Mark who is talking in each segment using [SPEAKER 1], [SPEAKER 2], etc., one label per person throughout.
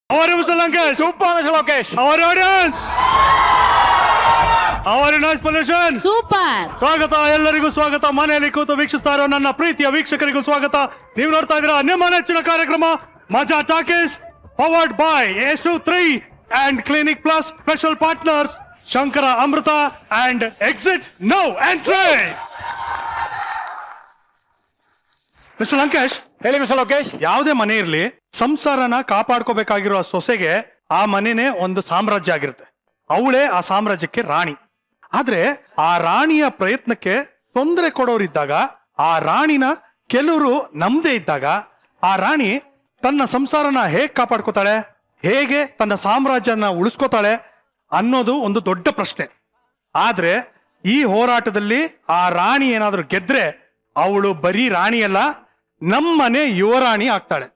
[SPEAKER 1] How are you, Mr. Lankesh?
[SPEAKER 2] Super, Mr. Lokesh.
[SPEAKER 1] How are you, audience? How are you, noise pollution?
[SPEAKER 3] Super.
[SPEAKER 1] ಸ್ವಾಗತ, ಎಲ್ಲರಿಗೂ ಸ್ವಾಗತ. ಮನೆಯಲ್ಲಿ ಕೂತು ವೀಕ್ಷಿಸ್ತಾ ಇರೋ ನನ್ನ ಪ್ರೀತಿಯ ವೀಕ್ಷಕರಿಗೂ ಸ್ವಾಗತ. ನೀವು ನೋಡ್ತಾ ಇದ್ದೀರಾ ನಿಮ್ಮ ನೆಚ್ಚಿನ ಕಾರ್ಯಕ್ರಮ ಮಜಾ talkies, powered by S23 and clinic plus. Special partners Shankara Amrutha and exit now entry. Mister Lankesh,
[SPEAKER 2] ಹೇಳಿ ಮಿಸ್ಟರ್ ಲೋಕೇಶ್.
[SPEAKER 1] ಯಾವುದೇ ಮನೆ ಇರ್ಲಿ, ಸಂಸಾರನ ಕಾಪಾಡ್ಕೋಬೇಕಾಗಿರೋ ಸೊಸೆಗೆ ಆ ಮನೆನೇ ಒಂದು ಸಾಮ್ರಾಜ್ಯ ಆಗಿರುತ್ತೆ. ಅವಳೇ ಆ ಸಾಮ್ರಾಜ್ಯಕ್ಕೆ ರಾಣಿ. ಆದ್ರೆ ಆ ರಾಣಿಯ ಪ್ರಯತ್ನಕ್ಕೆ ತೊಂದರೆ ಕೊಡೋರಿದ್ದಾಗ, ಆ ರಾಣಿನ ಕೆಲವರು ನಮ್ದೇ ಇದ್ದಾಗ, ಆ ರಾಣಿ ತನ್ನ ಸಂಸಾರನ ಹೇಗ್ ಕಾಪಾಡ್ಕೋತಾಳೆ, ಹೇಗೆ ತನ್ನ ಸಾಮ್ರಾಜ್ಯನ ಉಳಿಸ್ಕೋತಾಳೆ ಅನ್ನೋದು ಒಂದು ದೊಡ್ಡ ಪ್ರಶ್ನೆ. ಆದ್ರೆ ಈ ಹೋರಾಟದಲ್ಲಿ ಆ ರಾಣಿ ಏನಾದ್ರೂ ಗೆದ್ರೆ ಅವಳು ಬರೀ ರಾಣಿಯಲ್ಲ, ನಮ್ಮನೆ ಯುವರಾಣಿ ಆಗ್ತಾಳೆ.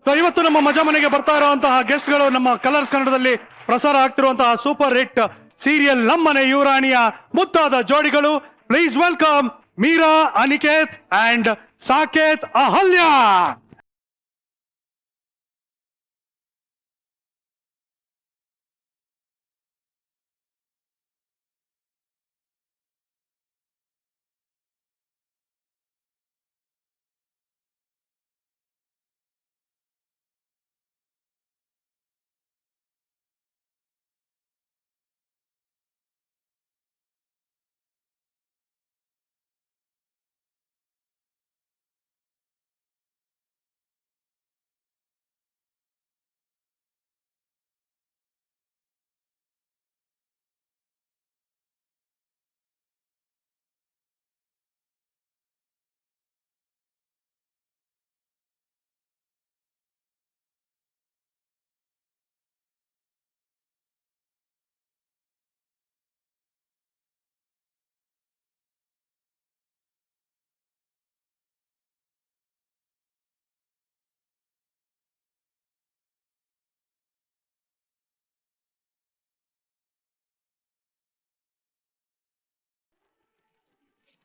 [SPEAKER 1] ಸೊ ಇವತ್ತು ನಮ್ಮ ಮಜಾ ಮನೆಗೆ ಬರ್ತಾ ಇರುವಂತಹ ಗೆಸ್ಟ್ ಗಳು ನಮ್ಮ ಕಲರ್ಸ್ ಕನ್ನಡದಲ್ಲಿ ಪ್ರಸಾರ ಆಗ್ತಿರುವಂತಹ ಸೂಪರ್ ಹಿಟ್ ಸೀರಿಯಲ್ ನಮ್ಮನೆ ಯುವರಾಣಿಯ ಮುದ್ದಾದ ಜೋಡಿಗಳು. Please welcome Meera Aniketh and Saketh Ahalya.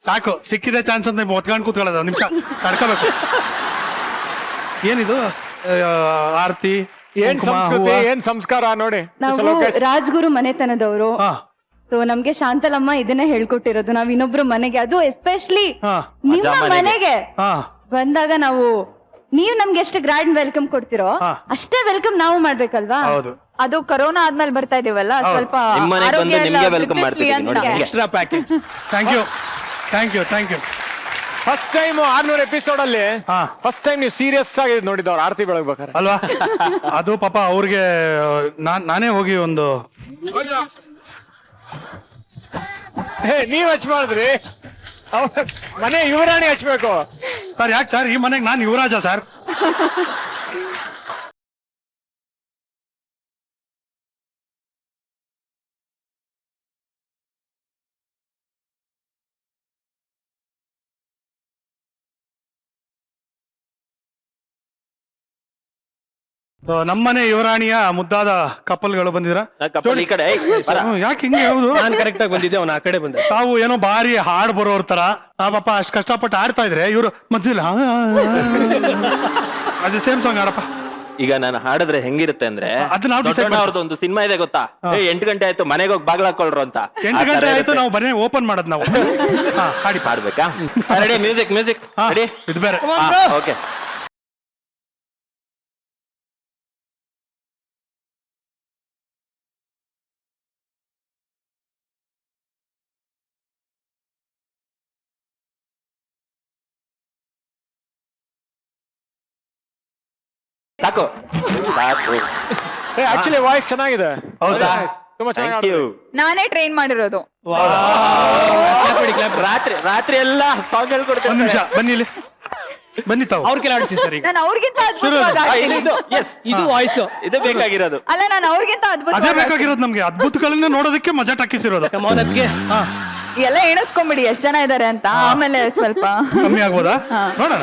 [SPEAKER 1] ಸಾಕು, ಸಿಕ್ಕಿದೆ ಚಾನ್ಸ್ ಅಂತ ಒತ್ಕೊಂಡು ಕೂತ್ಕೊಳ್ಳೋದು. ನಿಮಿಷ ತಡ್ಕೋಬೇಕು. ಏನಿದು ಆರತಿ,
[SPEAKER 2] ಏನ್ ಸಂಸ್ಕೃತಿ, ಏನ್ ಸಂಸ್ಕಾರ ನೋಡಿ.
[SPEAKER 3] ನಾವು ರಾಜ್ಗುರು ಮನೆತನದವರು.
[SPEAKER 1] ಹಾ
[SPEAKER 3] ಸೊ ನಮ್ಗೆ ಶಾಂತಲಮ್ಮ ಇದನ್ನೇ ಹೇಳ್ಕೊಟ್ಟಿರೋದು. ನಾವ್ ಇನ್ನೊಬ್ರು ಮನೆಗೆ, ಅದು ಎಸ್ಪೆಷಲಿ
[SPEAKER 1] ಹಾ
[SPEAKER 3] ನಿಮ್ಮ ಮನೆಗೆ
[SPEAKER 1] ಹಾ
[SPEAKER 3] ಬಂದಾಗ ನಾವು, ನೀವ್ ನಮ್ಗೆ ಎಷ್ಟು ಗ್ರ್ಯಾಂಡ್ ವೆಲ್ಕಮ್ ಕೊಡ್ತಿರೋ
[SPEAKER 1] ಹಾ.
[SPEAKER 3] ಅಷ್ಟೇ ವೆಲ್ಕಮ್ ನಾವು ಮಾಡ್ಬೇಕಲ್ವಾ.
[SPEAKER 1] ಹೌದು.
[SPEAKER 3] ಅದು ಕೊರೋನಾ ಆದ್ಮೇಲೆ ಬರ್ತಾ ಇದೀವಲ್ಲ, ಸ್ವಲ್ಪ
[SPEAKER 4] ನಿಮ್ಮನೆಗೆ ಬಂದು
[SPEAKER 3] ಆರೋಗ್ಯ ಎಲ್ಲ
[SPEAKER 4] ನಿಮ್ಗೆ welcome
[SPEAKER 3] ಬಿಟ್ಬಿಡ್ಲಿ
[SPEAKER 4] ಮಾಡ್ತಿದೀವಿ ನೋಡಿ.
[SPEAKER 3] ಅಂತ.
[SPEAKER 1] Extra package. Thank you, thank you, thank you.
[SPEAKER 2] First time 600 episode ಅಲ್ಲಿ
[SPEAKER 1] ಹಾ.
[SPEAKER 2] ಫಸ್ಟ್ ಟೈಮ್ ನೀವು ಸೀರಿಯಸ್ ಆಗಿ ನೋಡಿದವ್ರು ಆರತಿ ಬೆಳಗ್ಬೇಕಾರೆ
[SPEAKER 1] ಅಲ್ವಾ? ಅದು ಪಾಪ ಅವ್ರಿಗೆ ನಾನೇ ಹೋಗಿ ಒಂದು
[SPEAKER 2] ನೀವ್ ಹಚ್ ಮಾಡಿದ್ರಿ, ಮನೆ ಯುವರಾಣಿ ಹಚ್ಬೇಕು.
[SPEAKER 1] ಸರ್, ಯಾಕೆ ಸರ್ ಈ ಮನೆಗೆ ನಾನು ಯುವರಾಜ ಸರ್? ನಮ್ಮನೆ ಯುವರಾಣಿಯ ಮುದ್ದಾದ ಕಪಲ್ಗಳು ಬಂದಿದ್ರ.
[SPEAKER 4] ಕಪಲ್ ಈ ಕಡೆ
[SPEAKER 1] ಯಾಕೆ ಹಿಂಗೆ ಹೇಳುದು?
[SPEAKER 5] ನಾನ್ ಕರೆಕ್ಟ್ ಆಗಿ ಬಂದಿದ್ದೆ, ಅವ್ನ ಆ ಕಡೆ ಬಂದೆ.
[SPEAKER 1] ತಾವು ಏನೋ ಬಾರಿ ಹಾಡ್ ಬರೋರ್ ತರ ಪಾಪ ಅಷ್ಟ್ ಕಷ್ಟಪಟ್ಟು ಆಡ್ತಾ ಇದ್ರೆ ಇವ್ರು ಮಧ್ಯದಲ್ಲಿ ಅದು ಸೇಮ್ ಸಾಂಗ್ ಆಡಪ್ಪ.
[SPEAKER 4] ಈಗ ನಾನು ಹಾಡಿದ್ರೆ ಹೆಂಗಿರುತ್ತೆ ಅಂದ್ರೆ,
[SPEAKER 1] ಅದು ನಾವು decide ಮಾಡ್ತೀವಿ.
[SPEAKER 4] ಅವ್ರದ್ದು ಒಂದು ಸಿನಿಮಾ ಇದೆ ಗೊತ್ತಾ, 8 ಗಂಟೆ ಆಯ್ತು ಮನೆಗೆ ಹೋಗಿ ಬಾಗ್ಲ ಹಾಕೊಳ್ರು ಅಂತ.
[SPEAKER 1] 8 ಗಂಟೆ ಆಯ್ತು, ನಾವು ಬನ್ನಿ ಓಪನ್ ಮಾಡೋದು ನಾವು. ಹಾಡಿ
[SPEAKER 4] ಮಾಡ್ಬೇಕಾ? Ready, music music ready.
[SPEAKER 1] ಇದು ಬೇರೆ.
[SPEAKER 4] ಓಕೆ. ಸಾಕು ಸಾಕು.
[SPEAKER 2] ಆಕ್ಚುಲಿ ವಾಯ್ಸ್ ಚೆನ್ನಾಗಿದೆ.
[SPEAKER 1] ಹೌದಾ?
[SPEAKER 2] ತುಂಬಾ
[SPEAKER 4] ಥ್ಯಾಂಕ್
[SPEAKER 2] ಚೆನ್ನಾಗಿ
[SPEAKER 4] ಯು.
[SPEAKER 3] ನಾನೇ ಟ್ರೈನ್ ಮಾಡಿರೋದು.
[SPEAKER 4] ರಾತ್ರಿ ರಾತ್ರಿ ಎಲ್ಲ ಸಾಂಗ್ ಹೇಳ್ಕೊಡ್ತೀನಿ.
[SPEAKER 1] ಒಂದ್ ನಿಮಿಷ ಬನ್ನಿ, ಇಲ್ಲಿ ಬನ್ನಿ ತಾವು.
[SPEAKER 5] ಅವ್ರ ಕೆಲ ಆಡಿಸಿ ಸರ್. ಈಗ
[SPEAKER 3] ನಾನು ಅವ್ರಿಗಿಂತ ಅದ್ಭುತವಾಗಿ ಆಡ್ತೀನಿ.
[SPEAKER 5] ಇದು ವಾಯ್ಸ್
[SPEAKER 4] ಇದು ಬೇಕಾಗಿರೋದು.
[SPEAKER 3] ಅಲ್ಲ, ನಾನು ಅವ್ರಿಗಿಂತ
[SPEAKER 1] ಅದೇ
[SPEAKER 3] ಅದ್ಭುತವಾಗಿ
[SPEAKER 1] ಬೇಕಾಗಿರೋದು ನಮ್ಗೆ. ಅದ್ಭುತಗಳನ್ನ ನೋಡೋದಕ್ಕೆ ಮಜಾ ಟಾಕಿಸಿರೋದು.
[SPEAKER 5] ಕಮಾನತ್ಗೆ
[SPEAKER 3] ಎಲ್ಲ ಎಣಿಸ್ಕೊಂಬಿಡಿ ಎಷ್ಟ್ ಜನ ಇದಾರೆ ಅಂತ, ಆಮೇಲೆ ಸ್ವಲ್ಪ
[SPEAKER 1] ಕಮ್ಮಿ ಆಗ್ಬೋದಾ? ನೋಡೋಣ.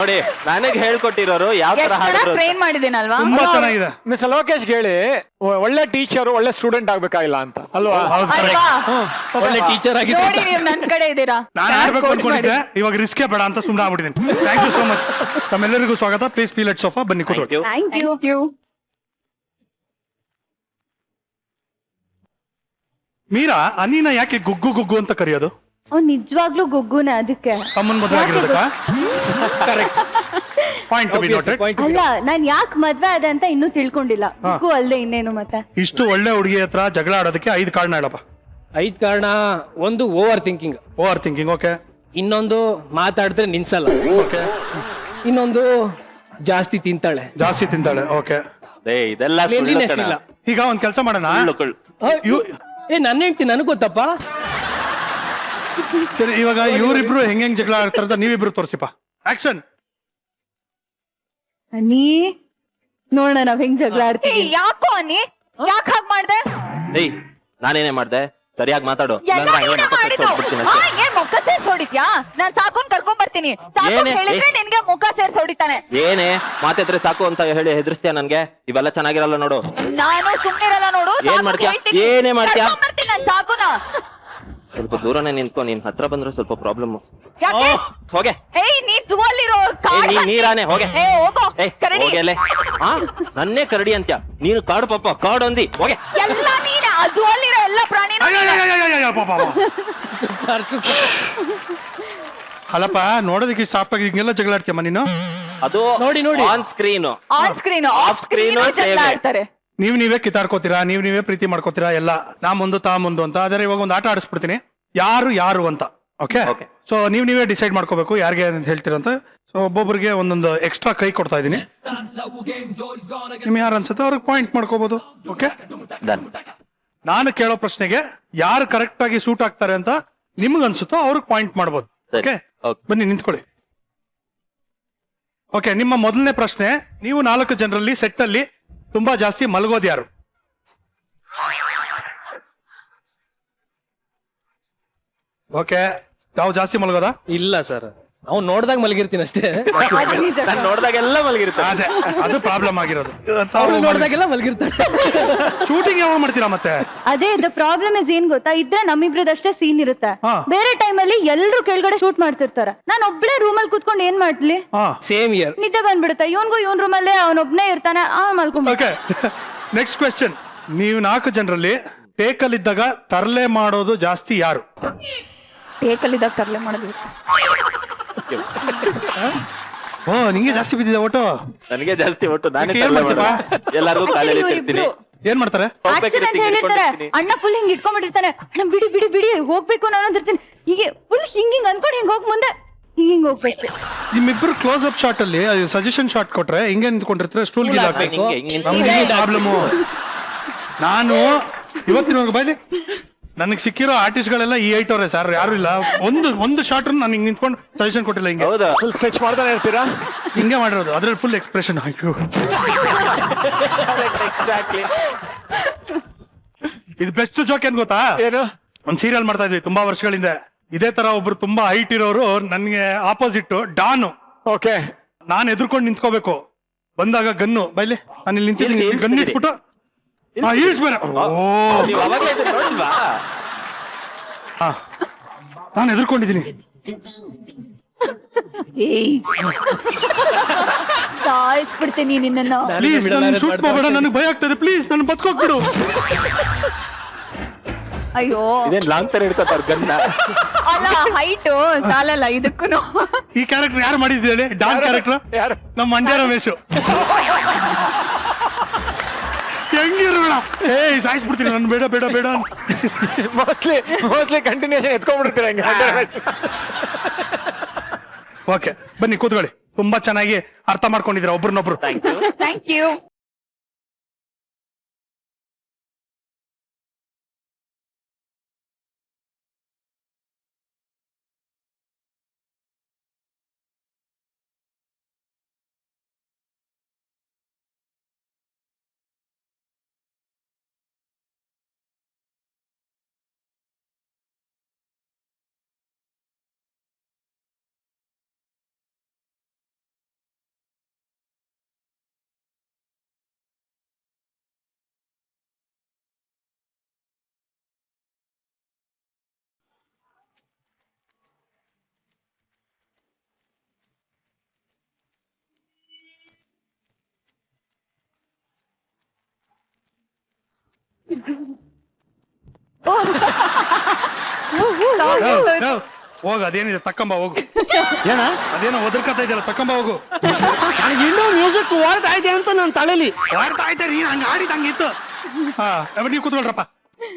[SPEAKER 4] ನೋಡಿ ನನಗೆ ಹೇಳ್ಕೊಟ್ಟಿರೋರು ಯಾವ ತರ
[SPEAKER 3] ಎಷ್ಟು
[SPEAKER 4] ಹಾಡಿದ್ರು ಅಂತ.
[SPEAKER 3] ಟ್ರೈನ್ ಮಾಡಿದ್ದೀನಲ್ವಾ
[SPEAKER 1] ತುಂಬಾ ಚೆನ್ನಾಗಿದೆ.
[SPEAKER 2] ಮಿಸ್ ಲೋಕೇಶ್ ಹೇಳಿ ಒಳ್ಳೆ ಟೀಚರ್ ಒಳ್ಳೆ ಸ್ಟೂಡೆಂಟ್ ಆಗ್ಬೇಕಾಗಿಲ್ಲ ಅಂತ ಅಲ್ವಾ?
[SPEAKER 1] ಹೌದು correct.
[SPEAKER 3] ಅಲ್ವಾ
[SPEAKER 5] ಒಳ್ಳೆ ಟೀಚರ್ ಆಗಿದ್ರೆ
[SPEAKER 3] ನೋಡಿ ನೀವು ನನ್ ಕಡೆ ಇದ್ದೀರಾ
[SPEAKER 1] ನಾನು ಆಡ್ಬೇಕು ಅನ್ಕೊಂಡಿದ್ದೆ, ಇವಾಗ ರಿಸ್ಕೇ ಬೇಡ ಅಂತ ಸುಮ್ಮನೆ ಆಗ್ಬಿಟ್ಟಿದ್ದೀನಿ. Thank you so much. ತಮ್ಮೆಲ್ಲರಿಗೂ ಸ್ವಾಗತ. Please feel at sofa. ಬನ್ನಿ ಕೂತ್ಕೊಳ್ಳಿ.
[SPEAKER 4] Thank you.
[SPEAKER 3] Thank you
[SPEAKER 1] Meera, ಅನಿನ ಯಾಕೆ ಗುಗ್ಗು ಗುಗ್ಗು ಅಂತ ಕರೆಯೋದು?
[SPEAKER 3] ಅವ್ನು ನಿಜವಾಗ್ಲೂ ಗುಗ್ಗುನೆ ಅದಕ್ಕೆ.
[SPEAKER 1] ತಮ್ಮನ್ ಮದುವೆ ಆಗಿರೋದಕ್ಕ? Correct. Point to be noted.
[SPEAKER 3] ಅಲ್ಲ ನಾನ್ ಯಾಕೆ ಮದ್ವೆ ಆದೆ ಅಂತ ಇನ್ನೂ ತಿಳ್ಕೊಂಡಿಲ್ಲ. ಗುಗ್ಗು ಅಲ್ಲದೆ ಇನ್ನೇನು ಮತ್ತೆ.
[SPEAKER 1] ಇಷ್ಟು ಒಳ್ಳೆ ಹುಡುಗಿ ಹತ್ರ ಜಗಳ ಆಡೋದಕ್ಕೆ 5 ಕಾರಣ ಹೇಳಪ್ಪ.
[SPEAKER 5] 5 ಕಾರಣ. ಒಂದು over thinking,
[SPEAKER 1] over thinking. Okay.
[SPEAKER 5] ಇನ್ನೊಂದು ಮಾತಾಡಿದ್ರೆ ನಿನ್ಸಲ್ಲ,
[SPEAKER 1] ಓಕೆ.
[SPEAKER 5] ಇನ್ನೊಂದು ಜಾಸ್ತಿ ತಿಂತಾಳೆ.
[SPEAKER 1] ಜಾಸ್ತಿ ತಿಂತಾಳೆ. ಓಕೆ.
[SPEAKER 4] ಇದೆಲ್ಲ ಸುಳ್ಳು
[SPEAKER 5] ಕ್ಲೀನ್ಲಿನೆಸ್
[SPEAKER 4] ಕಣ.
[SPEAKER 5] ಇಲ್ಲ.
[SPEAKER 1] ಈಗ ಒಂದ್ ಕೆಲಸ ಮಾಡೋಣ.
[SPEAKER 5] ನನ್ನ ಹೆಂಡ್ತಿ ನನಗ್ ಗೊತ್ತಪ್ಪ.
[SPEAKER 1] ಸರಿ, ಇವಾಗ ಇವ್ರಿಬ್ರು ಹೆಂಗ್ ಜಗಳ ಆಡ್ತಾರ ಅಂತ ನೀವಿಬ್ರು ತೋರ್ಸಿಪ್ಪ. ಆಕ್ಷನ್.
[SPEAKER 3] ನೀ ನೋಡೋಣ ನಾವ್ ಹೆಂಗ್ ಜಗಳ ಆಡ್ತೀವಿ. ಯಾಕೋ ನೀ ಯಾಕೆ ಹಾಗೆ ಮಾಡ್ದೆ?
[SPEAKER 4] ಏಯ್ ನಾನೇನೇ ಮಾಡ್ದೆ? ಸರಿಯಾಗಿ ಮಾತಾಡು. ಇಲ್ಲಾಂದ್ರೆ ಹಂಗೆ ಮುಖ ಸೇರ್ಸ್ಕೊಂಡ್ಬಿಡ್ತೀನಿ ಅಷ್ಟೇ.
[SPEAKER 3] ಏನ್ ಮುಖ ಸೇರ್ಸ್ ಹೊಡಿತ್ಯಾ? ನಾನ್ ಸಾಕೋನ್ ಕರ್ಕೊಂಡ್ ಬರ್ತೀನಿ.
[SPEAKER 4] ಏನೇ?
[SPEAKER 3] ಹೇಳಿದ್ರೆ ನಿನ್ಗೆ ಮುಖ ಸೇರ್ಸ್ ಹೊಡಿತಾನೆ.
[SPEAKER 4] ಏನೇ ಮಾತಿದ್ರೆ ಸಾಕು ಅಂತ ಹೇಳಿ ಹೆದರ್ಸ್ತೀಯ ನನ್ಗೆ? ಇವೆಲ್ಲ ಚೆನ್ನಾಗಿರಲ್ಲ ನೋಡು.
[SPEAKER 3] ನಾನು ಸುಮ್ಮನಿರಲ್ಲ ನೋಡು.
[SPEAKER 4] ಏನ್ ಮಾಡ್ತೀಯಾ? ಏನೇ ಮಾಡ್ತೀಯಾ?
[SPEAKER 3] ಬರ್ತೀನಿ ನಾನ್ ಸಾಕುನ.
[SPEAKER 4] ಸ್ವಲ್ಪ ದೂರನೇ ನಿಂತ್ಕೊ. ನೀನ್ ಹತ್ರ ಬಂದ್ರೆ ಸ್ವಲ್ಪ ಪ್ರಾಬ್ಲಮ್.
[SPEAKER 3] ಯಾಕೆ?
[SPEAKER 4] ಹೋಗೆ.
[SPEAKER 3] ಏಯ್ ನೀ ಜುವಲ್ಲಿರೋ
[SPEAKER 4] ನೀರಾನೆ ಹೋಗೆ.
[SPEAKER 3] ಹೋಗೋ
[SPEAKER 4] ಏಯ್
[SPEAKER 3] ಕರಡಿ.
[SPEAKER 4] ಹೋಗೆಲೆ. ಹಾ ನನ್ನೇ ಕರಡಿ ಅಂತ್ಯ ನೀನು? ಕಾಡು ಪಾಪ ಕಾಡು ಅಂದಿ. ಹೋಗೆ.
[SPEAKER 3] ಎಲ್ಲ ನೀನೆ. ಆ ಜುವಲ್ಲಿರೋ ಎಲ್ಲ ಪ್ರಾಣಿನೂ
[SPEAKER 1] ಅಲ್ಲಪ್ಪ, ನೋಡೋದಕ್ಕೆ ಸಾಫ್ಟ್ ಆಗಿ ಹಿಂಗೆಲ್ಲ ಜಗಳ ಆಡ್ತೀಯಮ್ಮ ನೀನು?
[SPEAKER 4] ಅದು
[SPEAKER 5] ನೋಡಿ.
[SPEAKER 4] On screen.
[SPEAKER 3] On screen off screen ಜಗಳ ಆಡ್ತಾರೆ.
[SPEAKER 1] ನೀವೇ ಕಿತ್ತಾಡ್ಕೋತೀರಾ, ನೀವೇ ಪ್ರೀತಿ ಮಾಡ್ಕೋತೀರಾ ಎಲ್ಲ. ನಾ ಮುಂದು ತಾ ಮುಂದು ಅಂತ. ಆದರೆ ಇವಾಗ ಒಂದು ಆಟ ಆಡಿಸ್ಬಿಡ್ತೀನಿ, ಯಾರು ಅಂತ. ಓಕೆ.
[SPEAKER 4] Okay.
[SPEAKER 1] ಸೊ ನೀವೇ ಡಿಸೈಡ್ ಮಾಡ್ಕೋಬೇಕು ಯಾರಿಗೆ ಅಂತ ಹೇಳ್ತೀರಂತ. ಸೊ ಒಬ್ಬೊಬ್ಬರಿಗೆ ಒಂದೊಂದು ಎಕ್ಸ್ಟ್ರಾ ಕೈ ಕೊಡ್ತಾ ಇದ್ದೀನಿ. ನಿಮ್ಗೆ ಯಾರು ಅನ್ಸುತ್ತೆ ಅವ್ರಿಗೆ ಪಾಯಿಂಟ್ ಮಾಡ್ಕೋಬಹುದು. ಓಕೆ.
[SPEAKER 4] ಡನ್.
[SPEAKER 1] ನಾನು ಕೇಳೋ ಪ್ರಶ್ನೆಗೆ ಯಾರು ಕರೆಕ್ಟ್ ಆಗಿ ಸೂಟ್ ಆಗ್ತಾರೆ ಅಂತ ನಿಮ್ಗೆ ಅನ್ಸುತ್ತೋ ಅವ್ರಿಗೆ ಪಾಯಿಂಟ್ ಮಾಡ್ಬೋದು.
[SPEAKER 4] ಸರಿ.
[SPEAKER 1] ಓಕೆ.
[SPEAKER 4] Okay.
[SPEAKER 1] ಬನ್ನಿ ನಿಂತ್ಕೊಳ್ಳಿ. ಓಕೆ, ನಿಮ್ಮ ಮೊದಲನೇ ಪ್ರಶ್ನೆ. ನೀವು 4 ಜನರಲ್ಲಿ ಸೆಟ್ ಅಲ್ಲಿ ತುಂಬಾ ಜಾಸ್ತಿ ಮಲಗೋದು ಯಾರು? ಓಕೆ. ತಾವು ಜಾಸ್ತಿ ಮಲಗೋದಾ?
[SPEAKER 5] ಇಲ್ಲ ಸರ್, ಅವ್ನು ನೋಡ್ದಾಗ ಮಲಗಿರ್ತೀನಿ ಅಷ್ಟೇ.
[SPEAKER 3] ಅದು ನಿಜ.
[SPEAKER 4] ನಾನ್ ನೋಡ್ದಾಗೆಲ್ಲ ಮಲಗಿರುತ್ತೆ.
[SPEAKER 1] ಅದೇ ಅದು ಪ್ರಾಬ್ಲಮ್ ಆಗಿರೋದು.
[SPEAKER 5] ಅವ್ನು ನೋಡ್ದಾಗೆಲ್ಲ ಮಲಗಿರ್ತಾಳೆ.
[SPEAKER 1] ಶೂಟಿಂಗ್ ಯಾವಾಗ ಮಾಡ್ತೀರಾ ಮತ್ತೆ?
[SPEAKER 3] ಅದೇ ದ ಪ್ರಾಬ್ಲಮ್ ಇಸ್ ಏನ್ ಗೊತ್ತಾ, ಇದ್ರೆ ನಮ್ಮಿಬ್ರದಷ್ಟೇ ಸೀನ್ ಇರುತ್ತೆ.
[SPEAKER 1] ಹಾ.
[SPEAKER 3] ಬೇರೆ ಟೈಮ್ ಅಲ್ಲಿ ಎಲ್ರು ಕೆಳಗಡೆ ಶೂಟ್ ಮಾಡ್ತಿರ್ತಾರೆ. ನಾನು ಒಬ್ಳೆ ರೂಮ್ ಅಲ್ಲಿ ಕುತ್ಕೊಂಡು ಏನ್ ಮಾಡ್ಲಿ?
[SPEAKER 1] ಹಾ.
[SPEAKER 5] Same year.
[SPEAKER 3] ನಿದ್ದೆ ಬಂದ್ಬಿಡುತ್ತೆ. ಇವನ್ ರೂಮ್ ಅಲ್ಲೇ ಅವನೊಬ್ನೇ ಇರ್ತಾನೆ. ಮಲ್ಕೊಂಡ್
[SPEAKER 1] ಓಕೆ. Next question. ನೀವು 4 ಜನರಲ್ಲಿ ಟೇಕಲ್ಲಿದ್ದಾಗ ತರಲೆ ಮಾಡೋದು ಜಾಸ್ತಿ ಯಾರು?
[SPEAKER 3] ಟೇಕಲ್ಲಿದ್ದಾಗ ತರಲೆ ಮಾಡೋದು.
[SPEAKER 1] ಓ, ನಿಂಗೆ ಜಾಸ್ತಿ ಬಿದ್ದಿದೆ ಓಟು.
[SPEAKER 4] ನನಗೆ ಜಾಸ್ತಿ ಒಟ್ಟು ನಾನೇ
[SPEAKER 1] ಏನ್
[SPEAKER 4] ತರಲೆ
[SPEAKER 1] ಮಾಡ್ತೀರಾ?
[SPEAKER 4] ಮಾಡೋದು. ಎಲ್ಲಾರ್ಗೂ ಕಾಲಲ್ಲಿ ಇರ್ತೀನಿ.
[SPEAKER 1] ಏನ್ ಮಾಡ್ತಾರೆ?
[SPEAKER 3] ಆಕ್ಷನ್ ಅಂತ ಹೇಳಿರ್ತಾರೆ. ಅಣ್ಣ ಫುಲ್ ಹಿಂಗ್ ಇಟ್ಕೊಂಡ್ಬಿಟ್ಟಿರ್ತಾನೆ. ಅಣ್ಣ ಬಿಡಿ ಹೋಗ್ಬೇಕು ನಾನು ಅಂದಿರ್ತೀನಿ. ಹೀಗೆ ಫುಲ್ ಹಿಂಗ್ ಅನ್ಕೊಂಡು ಹಿಂಗ್ ಹೋಗ್ ಮುಂದೆ ಹಿಂಗ್ ಹೋಗ್ಬೇಕು.
[SPEAKER 1] ನಿಮ್ಮಿಬ್ರು ಕ್ಲೋಸ್ ಅಪ್ ಶಾಟ್ ಅಲ್ಲಿ ಸಜೆಷನ್ ಶಾಟ್ ಕೊಟ್ರೆ ಹಿಂಗೆ ನಿಂತ್ಕೊಂಡಿರ್ತಾರೆ. ಸ್ಟೂಲ್ ಗಿಲ್ ಹಾಕ್ಬೇಕು. ನಮ್ಗೆ ಪ್ರಾಬ್ಲಮ್. ನಾನು ಇವತ್ತಿನವರೆಗೂ ಬೈಲಿ ನನಗೆ ಸಿಕ್ಕಿರೋ ಆರ್ಟಿಸ್ಟ್ಗಳೆಲ್ಲ ಈ ಐಟವ್ರೆ ಸರ್, ಯಾರು ಇಲ್ಲ. ಒಂದು ಶಾರ್ಟ್ ನಾನು ಹಿಂಗೆ ನಿಂತ್ಕೊಂಡು ಸಜೆಷನ್ ಕೊಟ್ಟಿಲ್ಲ. ಹಿಂಗೆ
[SPEAKER 4] ಹೌದಾ?
[SPEAKER 2] ಫುಲ್ ಸ್ಟ್ರೆಚ್ ಮಾಡ್ತಾನೆ ಇರ್ತೀರಾ?
[SPEAKER 1] ಹಿಂಗೆ ಮಾಡಿರೋದು. ಅದ್ರಲ್ಲಿ ಫುಲ್ ಎಕ್ಸ್ಪ್ರೆಷನ್ ಆಯ್ತು.
[SPEAKER 4] ಎಕ್ಸಾಕ್ಟ್ಲಿ.
[SPEAKER 1] ಇದು ಬೆಸ್ಟ್ ಜೋಕ್ ಏನ್ ಗೊತ್ತಾ?
[SPEAKER 2] ಏನು?
[SPEAKER 1] ಒಂದ್ ಸೀರಿಯಲ್ ಮಾಡ್ತಾ ಇದ್ವಿ ತುಂಬಾ ವರ್ಷಗಳಿಂದ. ಇದೇ ತರ ಒಬ್ರು ತುಂಬಾ ಹೈಟ್ ಇರೋರು ನನ್ಗೆ ಆಪೋಸಿಟ್ ಡಾನು.
[SPEAKER 2] ಓಕೆ.
[SPEAKER 1] ನಾನ್ ಎದುರ್ಕೊಂಡು ನಿಂತ್ಕೋಬೇಕು. ಬಂದಾಗ ಗನ್ನು ಬೈಲಿ ನಾನು ಇಲ್ಲಿ ನಿಂತಿದ್ದೀನಿ.
[SPEAKER 4] ಇಳ್ಸಿ,
[SPEAKER 1] ಗನ್ ಇಟ್ಬಿಟ್ಟು ಇಳಿಸ್ಬೇಡ.
[SPEAKER 4] ನೀವು ಅವಾಗಲೇ ಇದನ್ನ ನೋಡಿಲ್ವಾ?
[SPEAKER 1] ನಾನು ಎದುರ್ಕೊಂಡಿದ್ದೀನಿ.
[SPEAKER 3] ಸಾಯಿಸ್ಬಿಡ್ತೀನಿ ನಿನ್ನ.
[SPEAKER 1] ಪ್ಲೀಸ್ ನನ್ನ ಶೂಟ್ ಮಾಡಬೇಡ, ನನಗೆ ಭಯ ಆಗ್ತದೆ. ಪ್ಲೀಸ್ ನನ್ನ ಬದುಕೋಗ್ಬಿಡು.
[SPEAKER 3] ಅಯ್ಯೋ,
[SPEAKER 4] ಇದೇನ್ ಲಾಂಗ್ ತರ ಇಡ್ಕೊತಾರ ಗನ್ನ?
[SPEAKER 3] ಅಲ್ಲ ಹೈಟು ಸಾಲಲ್ಲ ಇದಕ್ಕೂ.
[SPEAKER 1] ಈ ಕ್ಯಾರೆಕ್ಟರ್ ಯಾರು ಮಾಡಿದ್ದು ಹೇಳಿ? ಡಾನ್ ಕ್ಯಾರೆಕ್ಟರ್
[SPEAKER 2] ಯಾರು?
[SPEAKER 1] ನಮ್ಮ ಮಂಡ್ಯ ರಮೇಶ್. ಹೆಂಗಿರೋಣ? ಸಾಯಿಸ್ಬಿಡ್ತೀನಿ ನಾನು. ಬೇಡ ಬೇಡ ಬೇಡ.
[SPEAKER 2] ಮೋಸ್ಟ್ಲಿ ಕಂಟಿನ್ಯೂಷನ್ ಎತ್ಕೊಂಡ್ಬಿಡ್ತೀರ ಹಂಗೆ.
[SPEAKER 1] ಓಕೆ, ಬನ್ನಿ ಕೂತ್ಕೊಳ್ಳಿ. ತುಂಬಾ ಚೆನ್ನಾಗಿ ಅರ್ಥ ಮಾಡ್ಕೊಂಡಿದ್ದೀರಾ ಒಬ್ರನ್ನೊಬ್ರು.
[SPEAKER 3] Thank you.
[SPEAKER 1] ಹೋಗ, ಅದೇನಿದೆ ತಕ್ಕಂಬ ಹೋಗು.
[SPEAKER 6] ಏನ
[SPEAKER 1] ಅದೇನೋ ಒದರ್ಕತಾ ಇದೆಯಲ್ಲ, ತಕ್ಕಂಬ ಹೋಗು.
[SPEAKER 6] ನನಗೆ ಇನ್ನೂ ಮ್ಯೂಸಿಕ್ ಓಡ್ತಾ ಇದೆ ಅಂತ ನನ್ನ ತಲೆಲಿ.
[SPEAKER 1] ಮಾಡ್ತಾ ಇದ್ದೆ ನೀನ್ ಹಂಗ ಆಡಿದ ಹಂಗಿತ್ತು. ಹಾ, ನೀವು ಕೂತ್ಕೊಳ್ರಪ್ಪ.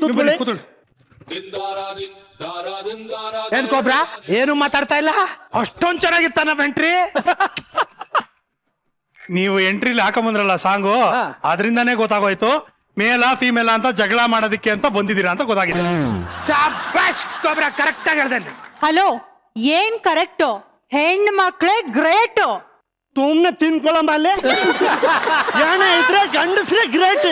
[SPEAKER 6] ಕೂತ್ಕೊಳ್ಳಿ.
[SPEAKER 1] ಕೂತ್ಕೊಳ್ಳಿ.
[SPEAKER 6] ಏನ್ ಕೊಬ್ರ ಏನು ಮಾತಾಡ್ತಾ ಇಲ್ಲ? ಅಷ್ಟೊಂದ್ ಚೆನ್ನಾಗಿತ್ತಾನ ಬೆಂಟ್ರಿ?
[SPEAKER 1] ನೀವು ಎಂಟ್ರಿಲಿ ಹಾಕೊಂಬಂದ್ರಲ್ಲ ಸಾಂಗು, ಅದರಿಂದಾನೇ ಗೊತ್ತಾಗೋಯ್ತು ಮೇಲ ಫಿಮೇಲ ಅಂತ ಜಗಳ ಮಾಡೋದಿಕ್ಕೆ ಅಂತ ಬಂದಿದ್ದೀರಾ ಅಂತ ಗೊತ್ತಾಗಿದೆ.
[SPEAKER 6] ಶಾಬಾಷ್ ಕೊಬ್ರ, ಕರೆಕ್ಟ್ ಆಗಿ ಹೇಳ್ದೇನೆ.
[SPEAKER 7] ಹಲೋ, ಏನ್ ಕರೆಕ್ಟು? ಹೆಣ್ಣು ಮಕ್ಳೇ ಗ್ರೇಟು.
[SPEAKER 6] ಸುಮ್ನೆ ತಿನ್ಕೊಳಂಬ ಅಲ್ಲಿ. ಏನ ಇದ್ರೆ ಗಂಡಸ್ರೆ ಗ್ರೇಟ್.